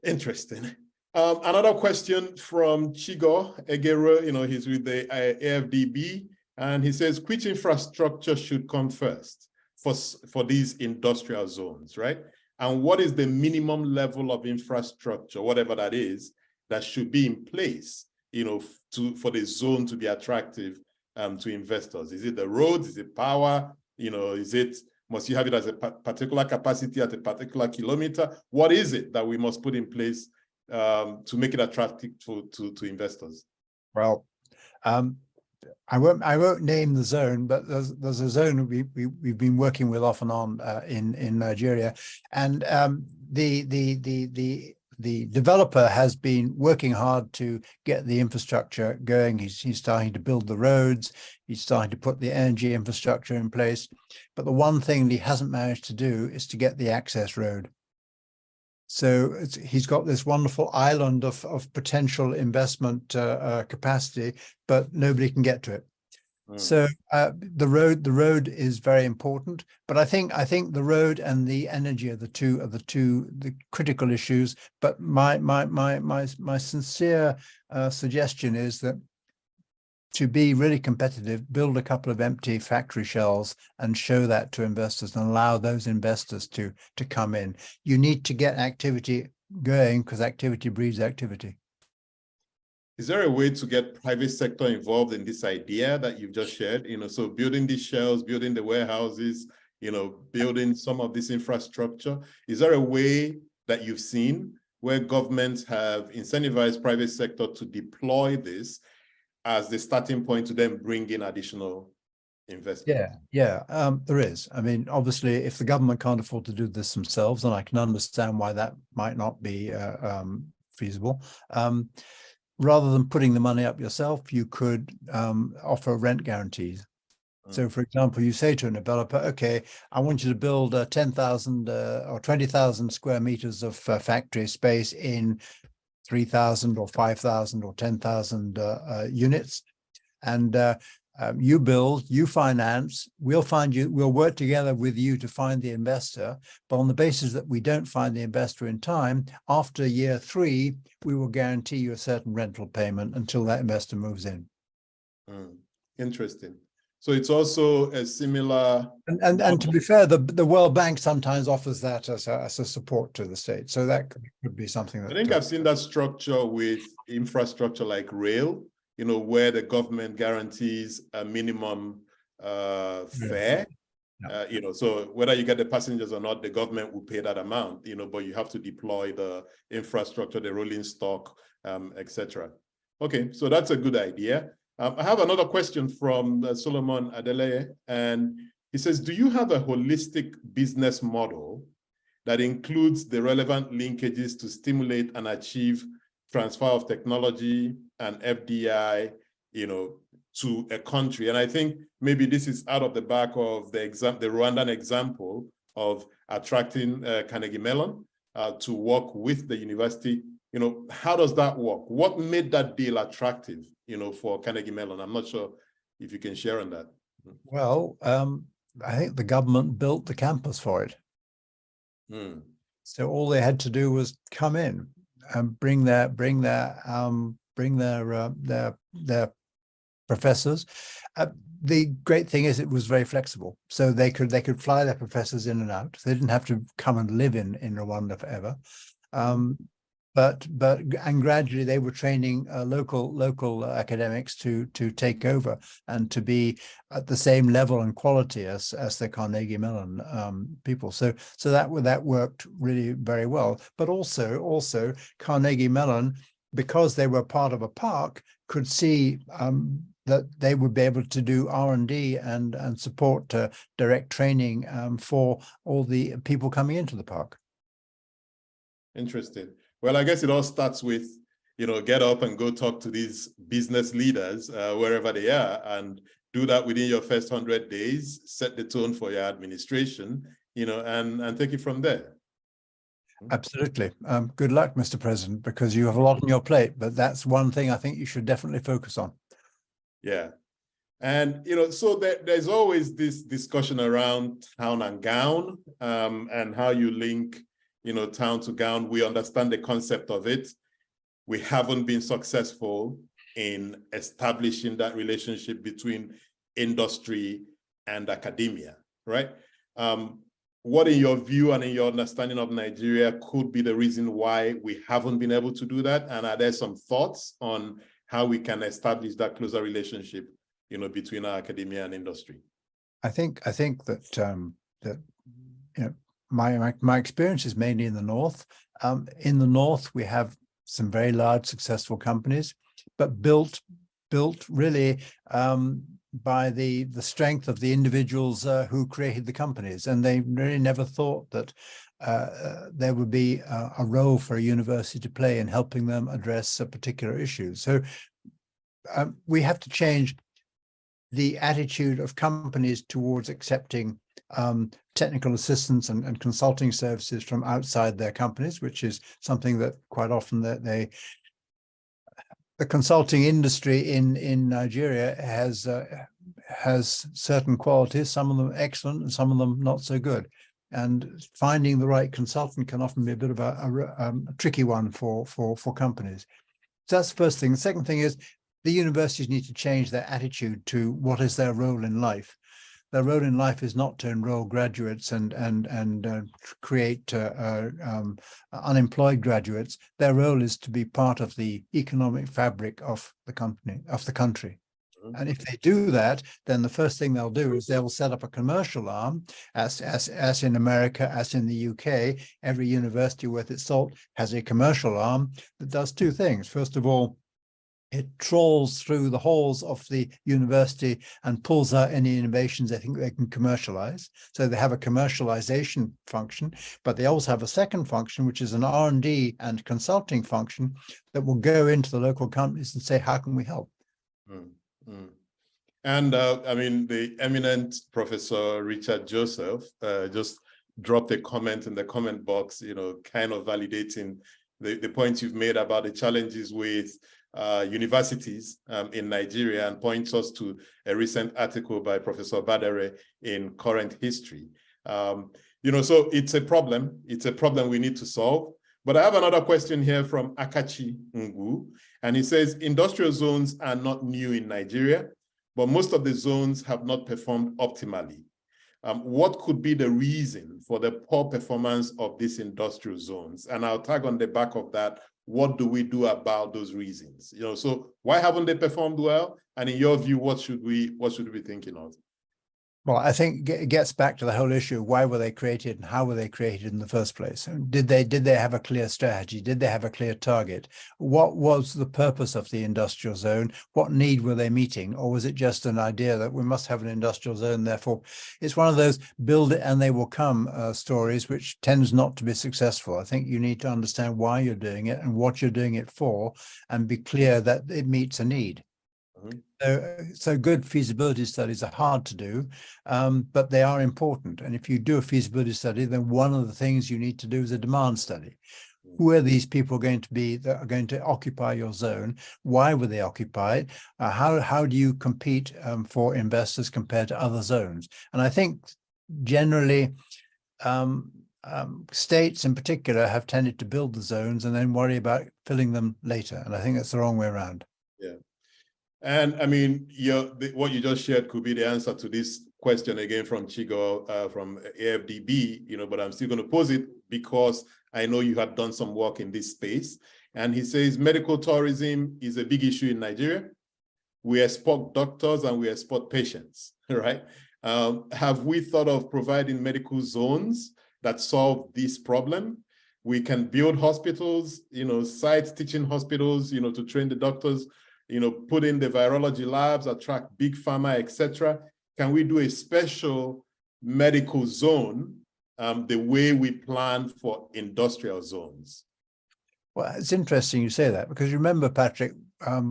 Interesting. Another question from Chigo Egero, you know, he's with the AFDB, and he says, which infrastructure should come first for these industrial zones, right? And what is the minimum level of infrastructure, whatever that is, that should be in place, you know, for the zone to be attractive to investors? Is it the roads? Is it power? You know, must you have it as a particular capacity at a particular kilometer? What is it that we must put in place to make it attractive to investors? Well, I won't name the zone, but there's a zone we've been working with off and on in Nigeria, and the developer has been working hard to get the infrastructure going. He's starting to build the roads. He's starting to put the energy infrastructure in place. But the one thing that he hasn't managed to do is to get the access road. So he's got this wonderful island of potential investment capacity, but nobody can get to it. So the road is very important, but I think the road and the energy are the critical issues. But my sincere suggestion is that to be really competitive, build a couple of empty factory shells and show that to investors and allow those investors to come in. You need to get activity going because activity breeds activity. Is there a way to get private sector involved in this idea that you've just shared? You know, so building these shells, building the warehouses, you know, building some of this infrastructure. Is there a way that you've seen where governments have incentivized private sector to deploy this as the starting point to then bring in additional investment? Yeah, there is. I mean, obviously, if the government can't afford to do this themselves, then I can understand why that might not be feasible. Rather than putting the money up yourself, you could offer rent guarantees. So, for example, you say to a developer, okay, I want you to build 10,000 or 20,000 square meters of factory space in 3,000 or 5,000 or 10,000 units. And You build, you finance, we'll work together with you to find the investor, but on the basis that we don't find the investor in time, after year 3, we will guarantee you a certain rental payment until that investor moves in. Interesting. So it's also a similar... And to be fair, the World Bank sometimes offers that as a support to the state. So that could be something that... I think I've seen that structure with infrastructure like rail, where the government guarantees a minimum fare. Yeah. So whether you get the passengers or not, the government will pay that amount, but you have to deploy the infrastructure, the rolling stock, etc. Okay, so that's a good idea. I have another question from Solomon Adeleye, and he says, do you have a holistic business model that includes the relevant linkages to stimulate and achieve transfer of technology and FDI, to a country? And I think maybe this is out of the back of the Rwandan example of attracting Carnegie Mellon to work with the university. How does that work? What made that deal attractive, for Carnegie Mellon? I'm not sure if you can share on that. Well, I think the government built the campus for it. So all they had to do was come in and bring their professors. The great thing is it was very flexible, so they could fly their professors in and out. They didn't have to come and live in Rwanda forever. But gradually they were training local academics to take over and to be at the same level and quality as the Carnegie Mellon people. So that worked really very well. But also Carnegie Mellon, because they were part of a park, could see that they would be able to do R&D and support direct training for all the people coming into the park. Interesting. Well, I guess it all starts with, get up and go talk to these business leaders wherever they are, and do that within your first 100 days, set the tone for your administration, and take it from there. Absolutely. Good luck, Mr. President, because you have a lot on your plate, but that's one thing I think you should definitely focus on. Yeah. And, so there's always this discussion around town and gown, and how you link town to gown. We understand the concept of it. We haven't been successful in establishing that relationship between industry and academia, right? What in your view and in your understanding of Nigeria could be the reason why we haven't been able to do that? And are there some thoughts on how we can establish that closer relationship, between our academia and industry? I think that my experience is mainly in the North. In the North, we have some very large, successful companies, but built really by the strength of the individuals who created the companies, and they really never thought that there would be a role for a university to play in helping them address a particular issue. So we have to change the attitude of companies towards accepting technical assistance and consulting services from outside their companies, which is something that quite often the consulting industry in Nigeria has certain qualities, some of them excellent and some of them not so good. And finding the right consultant can often be a bit of a tricky one for companies. So that's the first thing. The second thing is the universities need to change their attitude to what is their role in life. Their role in life is not to enroll graduates and create unemployed graduates. Their role is to be part of the economic fabric of the country. And if they do that, then the first thing they'll do is they'll set up a commercial arm, as in America, as in the UK. Every university worth its salt has a commercial arm that does two things. First of all, it trawls through the halls of the university and pulls out any innovations they think they can commercialize. So they have a commercialization function, but they also have a second function, which is an R&D and consulting function that will go into the local companies and say, how can we help? And I mean, the eminent Professor Richard Joseph just dropped a comment in the comment box, kind of validating the point you've made about the challenges with universities in Nigeria and points us to a recent article by Professor Badere in Current History. So it's a problem. It's a problem we need to solve. But I have another question here from Akachi Ngu, and he says, industrial zones are not new in Nigeria, but most of the zones have not performed optimally. What could be the reason for the poor performance of these industrial zones? And I'll tag on the back of that, what do we do about those reasons? So why haven't they performed well? And in your view, what should we be thinking of? Well, I think it gets back to the whole issue. Why were they created and how were they created in the first place? Did they have a clear strategy? Did they have a clear target? What was the purpose of the industrial zone? What need were they meeting? Or was it just an idea that we must have an industrial zone? Therefore, it's one of those build it and they will come stories, which tends not to be successful. I think you need to understand why you're doing it and what you're doing it for, and be clear that it meets a need. So good feasibility studies are hard to do, but they are important. And if you do a feasibility study, then one of the things you need to do is a demand study. Who are these people going to be that are going to occupy your zone? Why were they occupied? How do you compete for investors compared to other zones? And I think generally states in particular have tended to build the zones and then worry about filling them later. And I think that's the wrong way around. Yeah. And I mean, what you just shared could be the answer to this question again from Chigo from AFDB, but I'm still going to pose it because I know you had done some work in this space. And he says medical tourism is a big issue in Nigeria. We export doctors and we export patients, right? Have we thought of providing medical zones that solve this problem? We can build hospitals, sites, teaching hospitals, to train the doctors, put in the virology labs, attract big pharma, etc. Can we do a special medical zone the way we plan for industrial zones? Well, it's interesting you say that, because remember, Patrick, a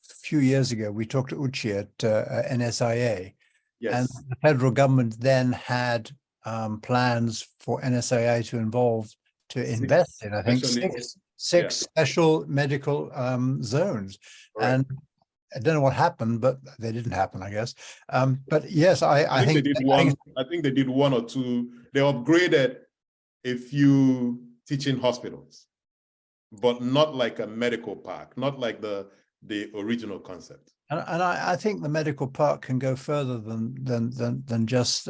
few years ago, we talked to Uchi at NSIA. Yes. And the federal government then had plans for NSIA to invest in, I think, six special medical zones. Right. And I don't know what happened, but they didn't happen, I guess. But yes, I think they did one. I think they did one or two. They upgraded a few teaching hospitals, but not like a medical park, not like the original concept. And I think the medical park can go further than just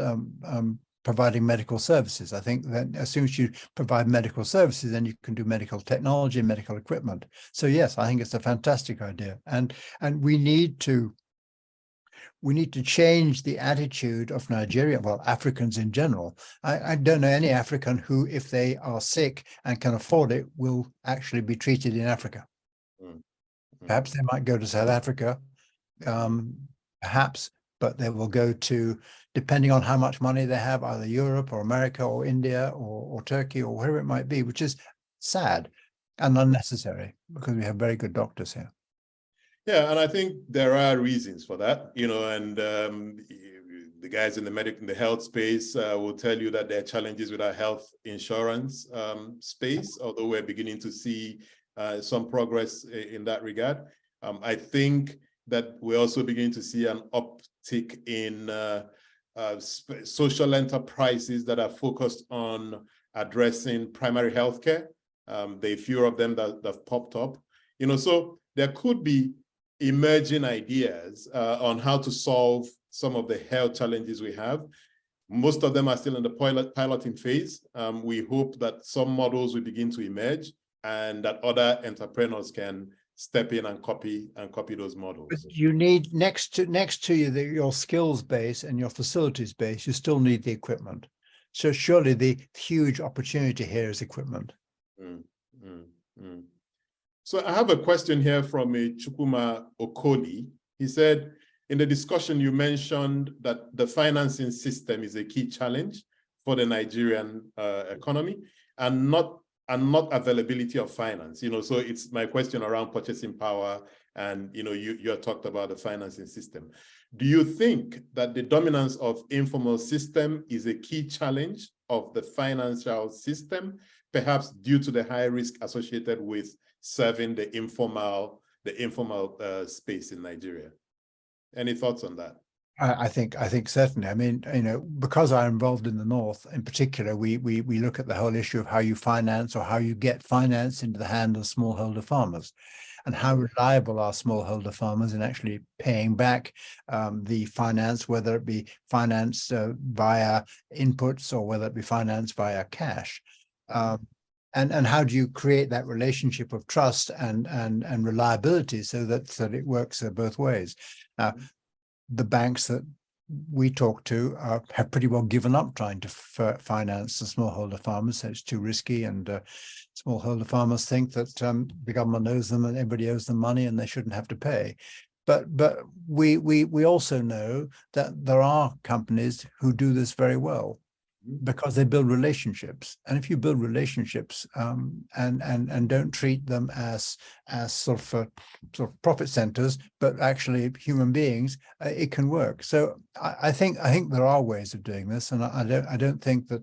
providing medical services. I think that as soon as you provide medical services, then you can do medical technology and medical equipment. So yes, I think it's a fantastic idea. And we need to change the attitude of Nigeria, well, Africans in general. I don't know any African who, if they are sick and can afford it, will actually be treated in Africa. Perhaps they might go to South Africa, perhaps, but they will go to, depending on how much money they have, either Europe or America or India or Turkey or wherever it might be, which is sad and unnecessary because we have very good doctors here. Yeah, and I think there are reasons for that, and the guys in the health space will tell you that there are challenges with our health insurance space, although we're beginning to see some progress in that regard. I think that we're also beginning to see an uptick in social enterprises that are focused on addressing primary healthcare. There are fewer of them that have popped up. So there could be emerging ideas on how to solve some of the health challenges we have. Most of them are still in the piloting phase. We hope that some models will begin to emerge and that other entrepreneurs can step in and copy those models. But you need next to your skills base and your facilities base, you still need the equipment. So surely the huge opportunity here is equipment. So I have a question here from Chukuma Okoli. He said, in the discussion you mentioned that the financing system is a key challenge for the Nigerian economy and not availability of finance. So it's my question around purchasing power, and you talked about the financing system. Do you think that the dominance of informal system is a key challenge of the financial system, perhaps due to the high risk associated with serving the informal the informal space in Nigeria. Any thoughts on that? I think certainly. I mean, because I'm involved in the North in particular, we look at the whole issue of how you finance or how you get finance into the hand of smallholder farmers, and how reliable are smallholder farmers in actually paying back the finance, whether it be financed via inputs or whether it be financed via cash. And how do you create that relationship of trust and reliability so that it works both ways? The banks that we talk to have pretty well given up trying to finance the smallholder farmers. So it's too risky, and smallholder farmers think that the government owes them and everybody owes them money and they shouldn't have to pay. But we also know that there are companies who do this very well, because they build relationships. And if you build relationships and don't treat them as sort of profit centers, but actually human beings, it can work. So I think there are ways of doing this, and I don't think that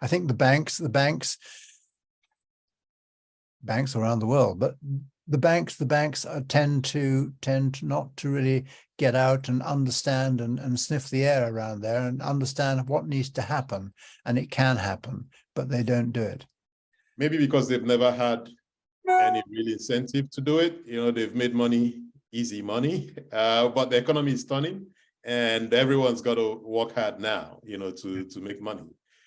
I think the banks around the world, but the banks tend not to really get out and understand and sniff the air around there and understand what needs to happen, and it can happen, but they don't do it. Maybe because they've never had any real incentive to do it. They've made money, easy money, but the economy is turning, and everyone's got to work hard now, to make money.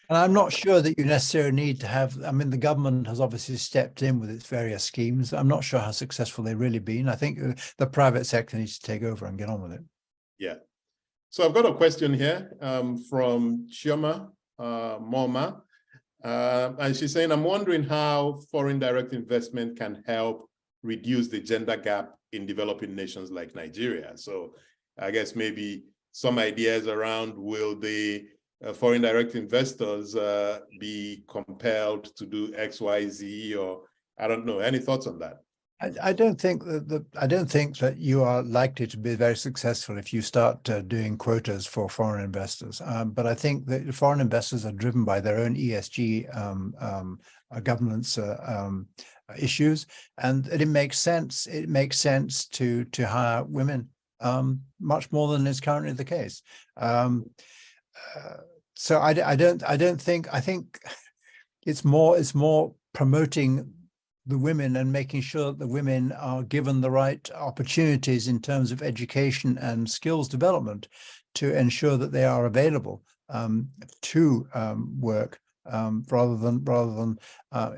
And I'm not sure that you necessarily need to have, I mean, the government has obviously stepped in with its various schemes. I'm not sure how successful they've really been. I think the private sector needs to take over and get on with it. Yeah. So I've got a question here from Chioma Moma. And she's saying, I'm wondering how foreign direct investment can help reduce the gender gap in developing nations like Nigeria. So I guess maybe some ideas around, will the foreign direct investors be compelled to do X, Y, Z, or I don't know. Any thoughts on that? I don't think that you are likely to be very successful if you start doing quotas for foreign investors. But I think that foreign investors are driven by their own ESG governance issues, and it makes sense. It makes sense to hire women much more than is currently the case. So I think it's more promoting the women and making sure that the women are given the right opportunities in terms of education and skills development to ensure that they are available to work, rather than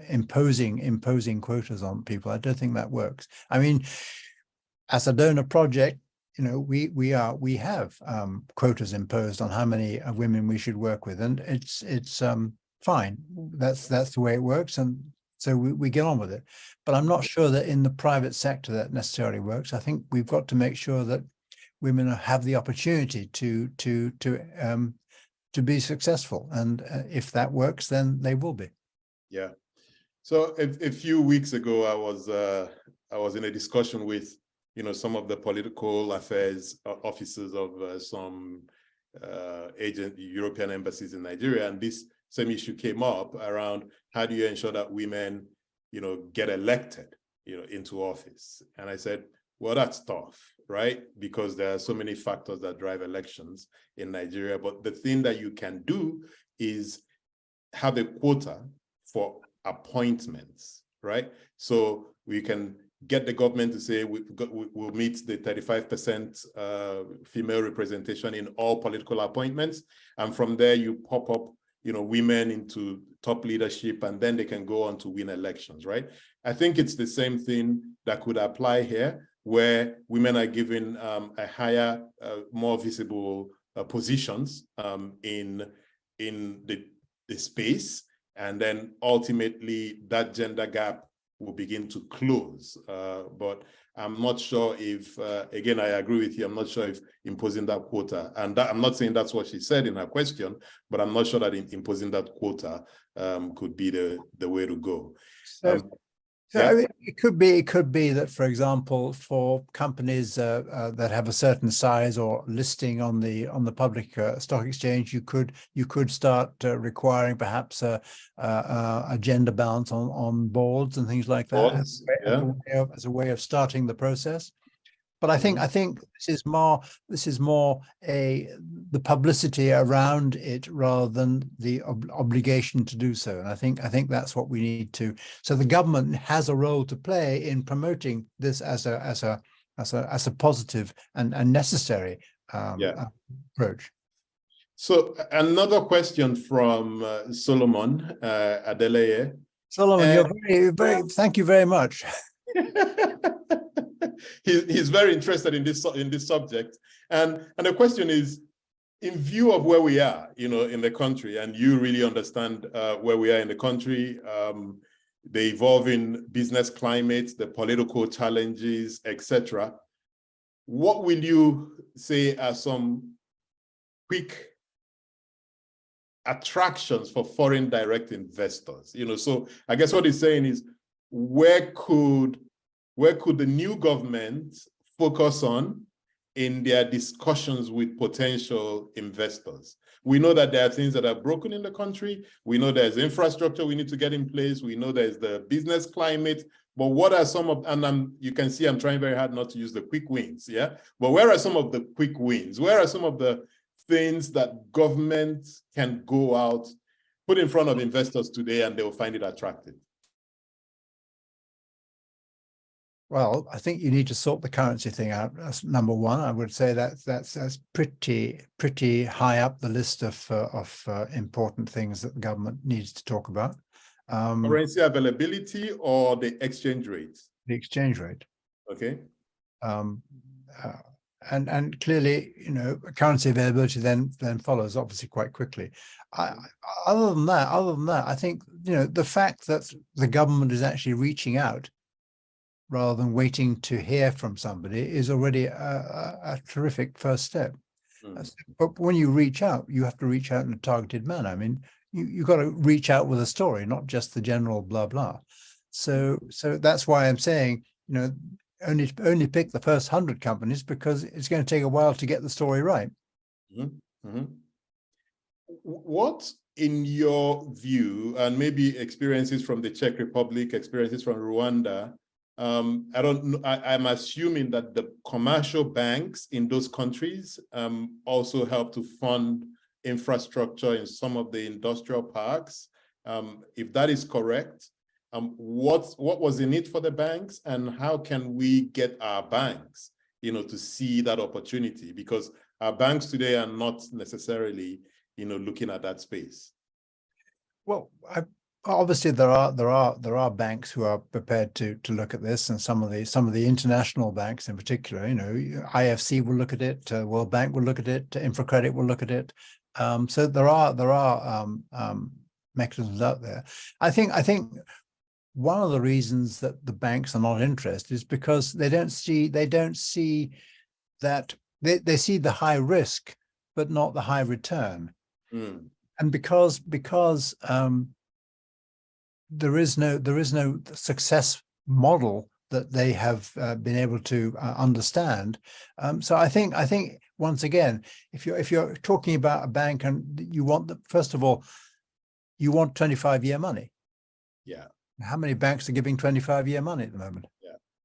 imposing quotas on people. I don't think that works. I mean, as a donor project, we have quotas imposed on how many women we should work with, and it's fine. That's the way it works, and so we get on with it. But I'm not sure that in the private sector that necessarily works. I think we've got to make sure that women have the opportunity to be successful, and if that works, then they will be. Yeah. So a few weeks ago, I was in a discussion with some of the political affairs officers of some European embassies in Nigeria, and this same issue came up around how do you ensure that women, get elected, into office. And I said, well, that's tough, right? Because there are so many factors that drive elections in Nigeria. But the thing that you can do is have a quota for appointments, right? So we can get the government to say we'll meet the 35% female representation in all political appointments. And from there, you pop up women into top leadership, and then they can go on to win elections, right? I think it's the same thing that could apply here, where women are given a higher, more visible positions in the space, and then ultimately that gender gap will begin to close. But I'm not sure if, again, I agree with you, I'm not sure if imposing that quota, and I'm not saying that's what she said in her question, but I'm not sure that imposing that quota could be the way to go. So So I mean, it could be that, for example, for companies that have a certain size or listing on the public stock exchange, you could start requiring perhaps a gender balance on boards and things like that Boards, as a way of starting the process. But I think this is more the publicity around it rather than the obligation to do so. And I think that's what we need to. So the government has a role to play in promoting this as a positive and necessary approach. So another question from Solomon Adeleye. Solomon, you're very. Thank you very much. He's very interested in this subject, and the question is, in view of where we are, in the country, and you really understand where we are in the country, the evolving business climate, the political challenges, etc. What will you say are some quick attractions for foreign direct investors? So I guess what he's saying is, where could the new government focus on in their discussions with potential investors? We know that there are things that are broken in the country. We know there's infrastructure we need to get in place. We know there's the business climate. But what are some of, and you can see I'm trying very hard not to use the quick wins, yeah? But where are some of the quick wins? Where are some of the things that government can go out, put in front of investors today, and they'll find it attractive? Well, I think you need to sort the currency thing out. That's number one. I would say that's pretty high up the list of important things that the government needs to talk about. Currency availability or the exchange rate? The exchange rate. Okay. And clearly, currency availability then follows obviously quite quickly. Other than that, I think the fact that the government is actually reaching out rather than waiting to hear from somebody is already a terrific first step. But when you reach out, you have to reach out in a targeted manner. I mean, you've got to reach out with a story, not just the general blah blah. So that's why I'm saying, only pick the first 100 companies, because it's going to take a while to get the story right. What, in your view, and maybe experiences from the Czech Republic, experiences from Rwanda, I don't know, I'm assuming that the commercial banks in those countries also help to fund infrastructure in some of the industrial parks. If that is correct, what was in it for the banks, and how can we get our banks, to see that opportunity? Because our banks today are not necessarily, looking at that space. Well, obviously there are banks who are prepared to look at this, and some of the international banks in particular. IFC will look at it, World Bank will look at it, InfraCredit will look at it. So there are mechanisms out there. I think one of the reasons that the banks are not interested is because they don't see that they see the high risk but not the high return. And because there is no success model that they have been able to understand. So I think once again, if you're talking about a bank and you want first of all, you want 25-year money. Yeah. How many banks are giving 25-year money at the moment?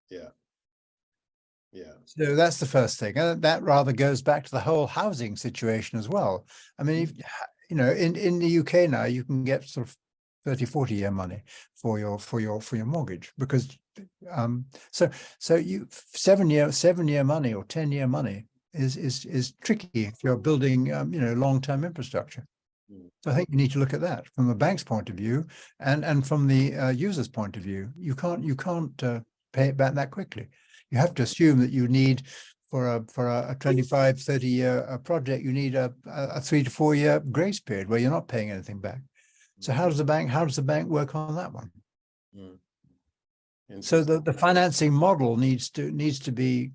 Yeah. So that's the first thing, and that rather goes back to the whole housing situation as well. I mean, if, in the UK now, you can get sort of 30-40-year money for your mortgage, because so you 7-year money or 10-year money is tricky if you're building long-term infrastructure. So I think you need to look at that from the bank's point of view and from the user's point of view. You can't pay it back that quickly. You have to assume that you need for a 25-30-year project, you need a 3 to 4 year grace period where you're not paying anything back. So how does the bank work on that one? So the financing model needs to be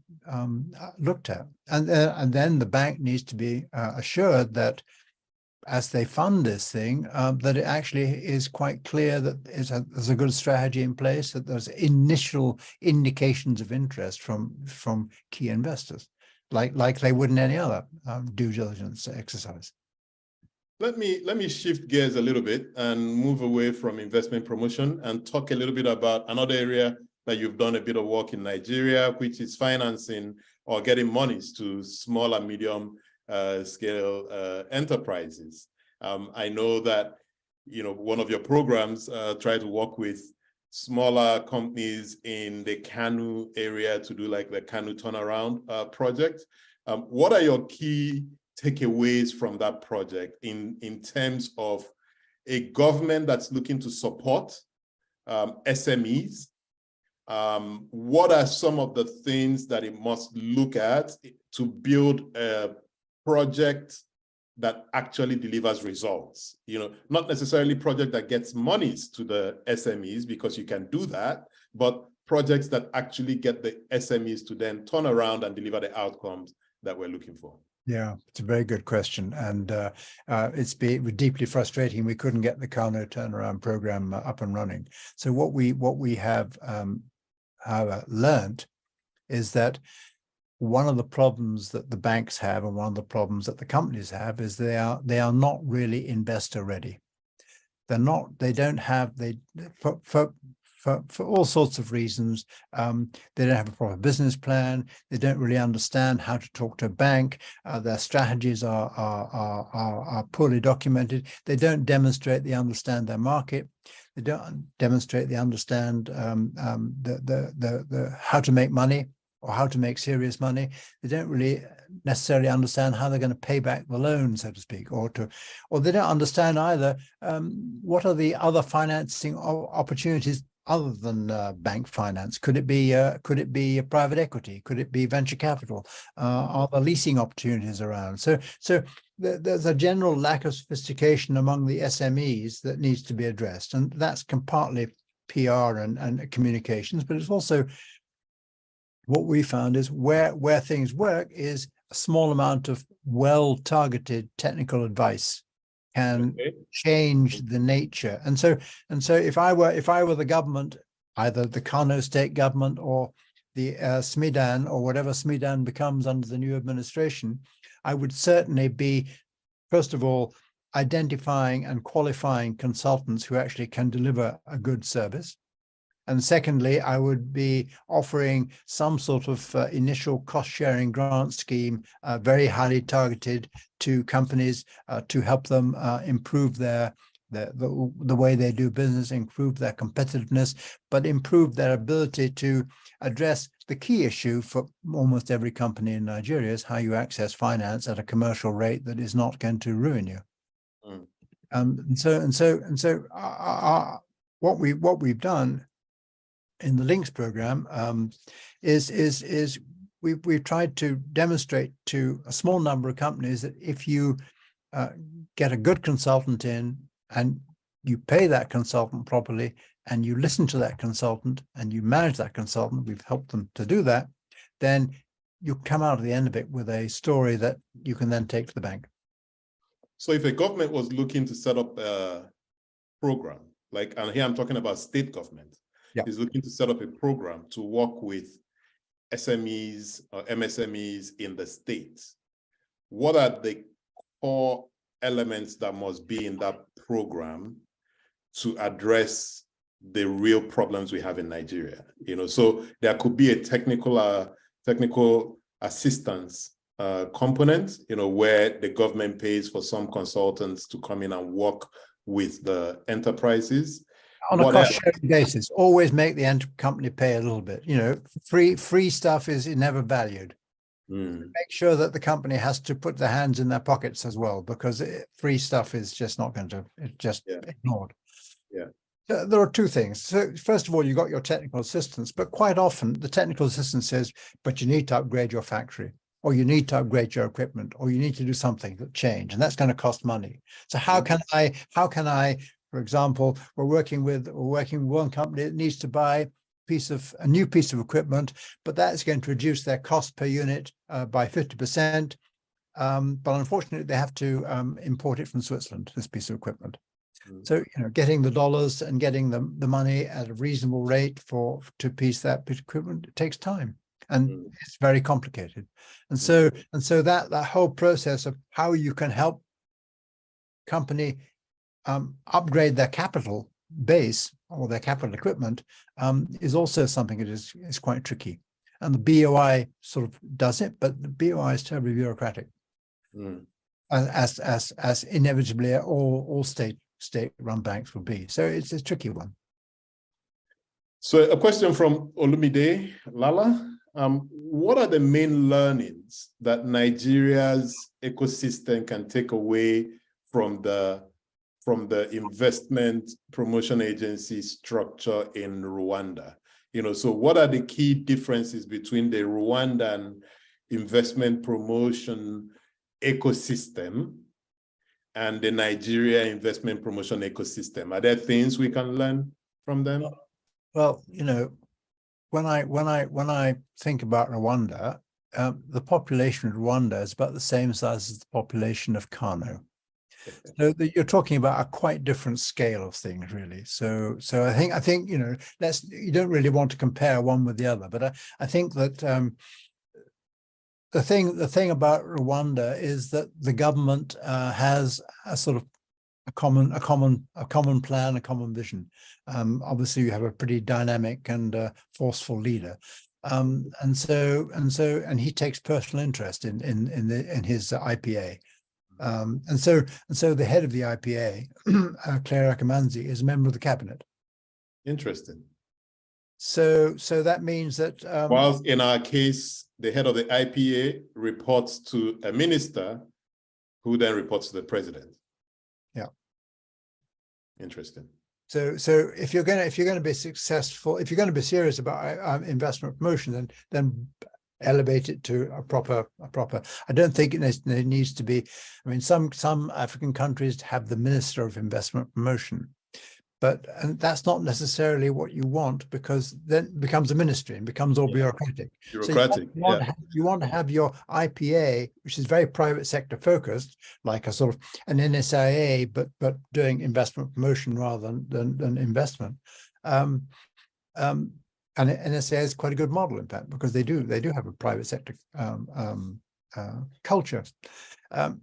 looked at, and then the bank needs to be assured that as they fund this thing, that it actually is quite clear that there's a good strategy in place, that there's initial indications of interest from key investors, like they would in any other due diligence exercise. Let me shift gears a little bit and move away from investment promotion and talk a little bit about another area that you've done a bit of work in Nigeria, which is financing or getting monies to small and medium scale enterprises. I know that, you know, one of your programs try to work with smaller companies in the Kano area to do like the Kano turnaround project. What are your key takeaways from that project in terms of a government that's looking to support SMEs? What are some of the things that it must look at to build a project that actually delivers results? You know, not necessarily project that gets monies to the SMEs, because you can do that, but projects that actually get the SMEs to then turn around and deliver the outcomes that we're looking for. Yeah, it's a very good question, and it's been deeply frustrating. We couldn't get the Kano turnaround program up and running. So what we have learned is that one of the problems that the banks have, and one of the problems that the companies have, is they are not really investor ready. They're not. They don't have. For all sorts of reasons, they don't have a proper business plan. They don't really understand how to talk to a bank. Their strategies are poorly documented. They don't demonstrate they understand their market. They don't demonstrate they understand how to make money or how to make serious money. They don't really necessarily understand how they're going to pay back the loan, so to speak, or they don't understand either what are the other financing opportunities other than bank finance. Could it be private equity? Could it be venture capital? Are there leasing opportunities around? So there's a general lack of sophistication among the SMEs that needs to be addressed, and that's partly PR and communications, but it's also what we found is where things work is a small amount of well-targeted technical advice can change the nature. And so if I were the government, either the Kano state government or the SMIDAN, or whatever SMIDAN becomes under the new administration, I would certainly be, first of all, identifying and qualifying consultants who actually can deliver a good service. And secondly, I would be offering some sort of initial cost-sharing grant scheme, very highly targeted to companies to help them improve the way they do business, improve their competitiveness, but improve their ability to address the key issue for almost every company in Nigeria, is how you access finance at a commercial rate that is not going to ruin you. What we've done in the Links program is we've tried to demonstrate to a small number of companies that if you get a good consultant in and you pay that consultant properly and you listen to that consultant and you manage that consultant, we've helped them to do that, then you come out at the end of it with a story that you can then take to the bank. So if a government was looking to set up a program, like, and here I'm talking about state government, is looking to set up a program to work with SMEs or MSMEs in the states, what are the core elements that must be in that program to address the real problems we have in Nigeria? You know, so there could be a technical assistance component, you know, where the government pays for some consultants to come in and work with the enterprises. On a cost-sharing basis, always make the company pay a little bit. You know, free stuff is never valued. Make sure that the company has to put their hands in their pockets as well, because free stuff is just not going to, it's just ignored. So there are two things. So first of all, you got your technical assistance, but quite often the technical assistant says, but you need to upgrade your factory, or you need to upgrade your equipment, or you need to do something that change, and that's going to cost money. So how can I, for example, we're working with one company that needs to buy a new piece of equipment, but that's going to reduce their cost per unit by 50%. but unfortunately they have to import it from Switzerland, this piece of equipment. Mm. So, getting the dollars and getting the money at a reasonable rate to piece that piece of equipment, it takes time, and it's very complicated. And so that whole process of how you can help company upgrade their capital base or their capital equipment is also something that is quite tricky. And the BOI sort of does it, but the BOI is terribly bureaucratic, as inevitably all state-run banks will be. So it's a tricky one. So a question from Olumide Lala. What are the main learnings that Nigeria's ecosystem can take away from the investment promotion agency structure in Rwanda? So what are the key differences between the Rwandan investment promotion ecosystem and the Nigeria investment promotion ecosystem? Are there things we can learn from them? Well, when I think about Rwanda, the population of Rwanda is about the same size as the population of Kano. So you're talking about a quite different scale of things, really. So I think you don't really want to compare one with the other, but I think that the thing about Rwanda is that the government has a sort of a common plan, a common vision. Obviously, you have a pretty dynamic and forceful leader, and he takes personal interest in his IPA. And so the head of the IPA, Claire Akamanzi, is a member of the cabinet. Interesting. So that means that whilst in our case, the head of the IPA reports to a minister, who then reports to the president. Yeah. Interesting. So if you're going to be successful, if you're going to be serious about investment promotion, then elevate it to a proper. I don't think it needs to be. I mean, some African countries have the Minister of Investment Promotion, and that's not necessarily what you want, because then it becomes a ministry and becomes all bureaucratic. Bureaucratic. So you want to have your IPA, which is very private sector focused, like a sort of an NSIA, but doing investment promotion rather than investment. And NSA is quite a good model, in fact, because they do have a private sector culture. But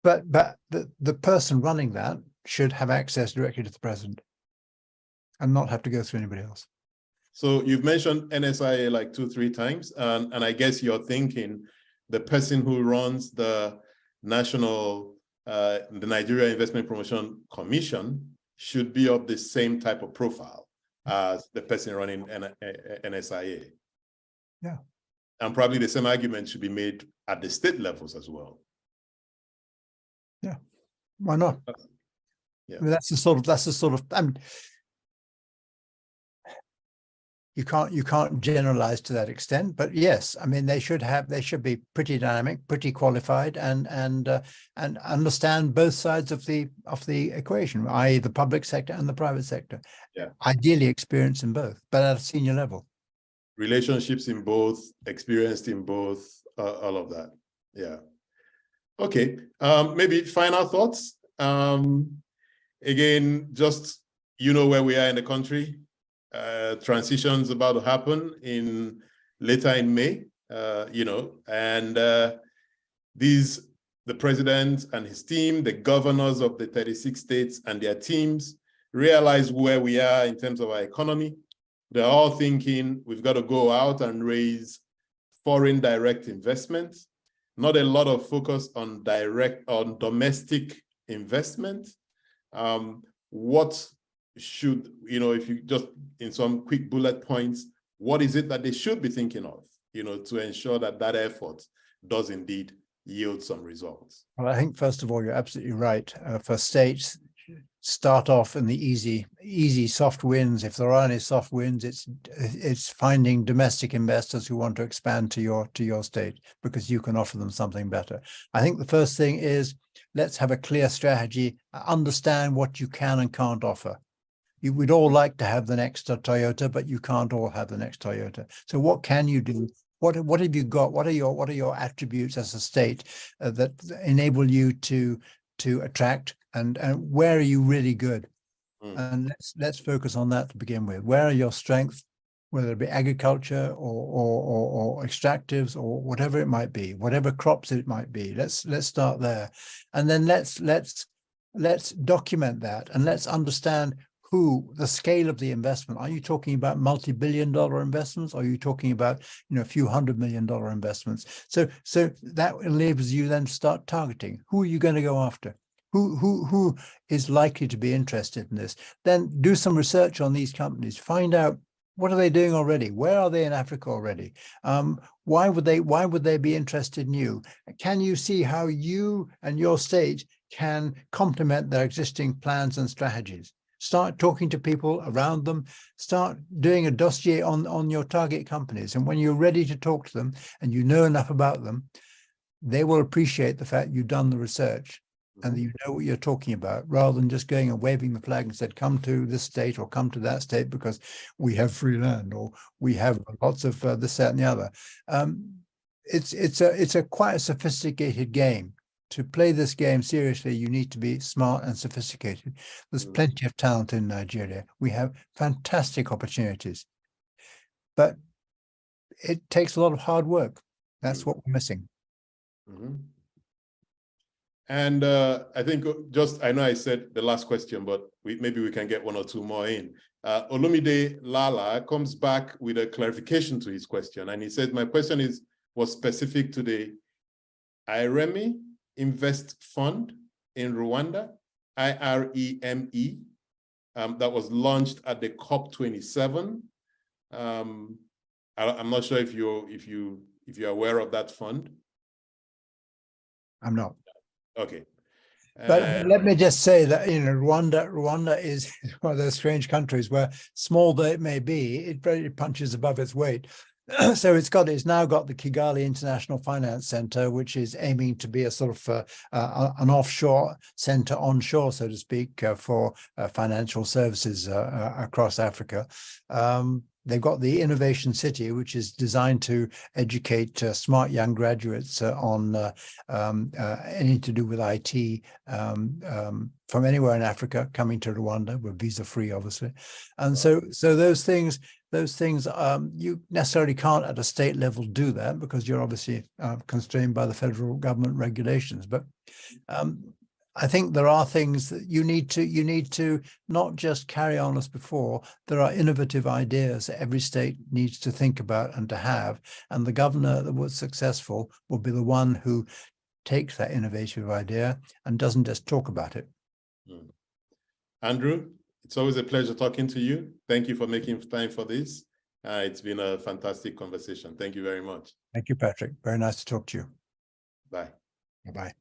the person running that should have access directly to the president and not have to go through anybody else. So you've mentioned NSIA like 2-3 times, and I guess you're thinking the person who runs the the Nigeria Investment Promotion Commission should be of the same type of profile as the person running NSIA. Yeah. And probably the same argument should be made at the state levels as well. Yeah. Why not? Yeah. I mean, that's the sort of, I mean, you can't generalize to that extent, but yes, I mean, they should be pretty dynamic, pretty qualified, and understand both sides of the equation, i.e. the public sector and the private sector. Yeah. Ideally experienced in both, but at a senior level. Relationships in both, experienced in both, all of that. Yeah. Okay. Maybe final thoughts. Again, just where we are in the country. Transition's about to happen later in May, and the president and his team, the governors of the 36 states and their teams realize where we are in terms of our economy. They're all thinking we've got to go out and raise foreign direct investment, not a lot of focus on domestic investment. What should, if you just in some quick bullet points, what is it that they should be thinking of, to ensure that effort does indeed yield some results? Well, I think first of all, you're absolutely right. For states, start off in the easy soft wins. If there are any soft wins, it's finding domestic investors who want to expand to your state, because you can offer them something better. I think the first thing is, let's have a clear strategy, understand what you can and can't offer. We'd all like to have the next Toyota, but you can't all have the next Toyota. So what can you do? What have you got? What are your attributes as a state that enable you to attract, and where are you really good? And let's focus on that to begin with. Where are your strengths, whether it be agriculture or extractives or whatever it might be, whatever crops it might be. Let's start there, and then let's document that, and let's understand the scale of the investment. Are you talking about multi-billion-dollar investments? Or are you talking about, a few $100 million investments? So that enables you then to start targeting. Who are you going to go after? Who is likely to be interested in this? Then do some research on these companies. Find out, what are they doing already? Where are they in Africa already? Why would they be interested in you? Can you see how you and your state can complement their existing plans and strategies? Start talking to people around them. Start doing a dossier on your target companies. And when you're ready to talk to them and you know enough about them, they will appreciate the fact you've done the research and that you know what you're talking about, rather than just going and waving the flag and said, come to this state or come to that state because we have free land or we have lots of this, that, and the other. It's quite a sophisticated game. To play this game seriously, you need to be smart and sophisticated. There's plenty of talent in Nigeria. We have fantastic opportunities, but it takes a lot of hard work. That's what we're missing. And I think I know I said the last question, but maybe we can get one or two more in. Olumide Lala comes back with a clarification to his question. And he said, my question was specific to the IREME Invest Fund in Rwanda, IREME, that was launched at the COP27. I'm not sure if you're aware of that fund. I'm not. Okay. But let me just say that, Rwanda is one of those strange countries where, small though it may be, it very punches above its weight. So it's now got the Kigali International Finance Center, which is aiming to be a sort of an offshore center onshore, so to speak, for financial services across Africa. They've got the Innovation City, which is designed to educate smart young graduates on anything to do with IT from anywhere in Africa coming to Rwanda. We're visa-free, obviously. And so those things, you necessarily can't at a state level do that because you're obviously constrained by the federal government regulations. But I think there are things that you need to not just carry on as before. There are innovative ideas that every state needs to think about and to have, and the governor that was successful will be the one who takes that innovative idea and doesn't just talk about it. Andrew, it's always a pleasure talking to you. Thank you for making time for this. It's been a fantastic conversation. Thank you very much. Thank you, Patrick. Very nice to talk to you. Bye. Bye-bye.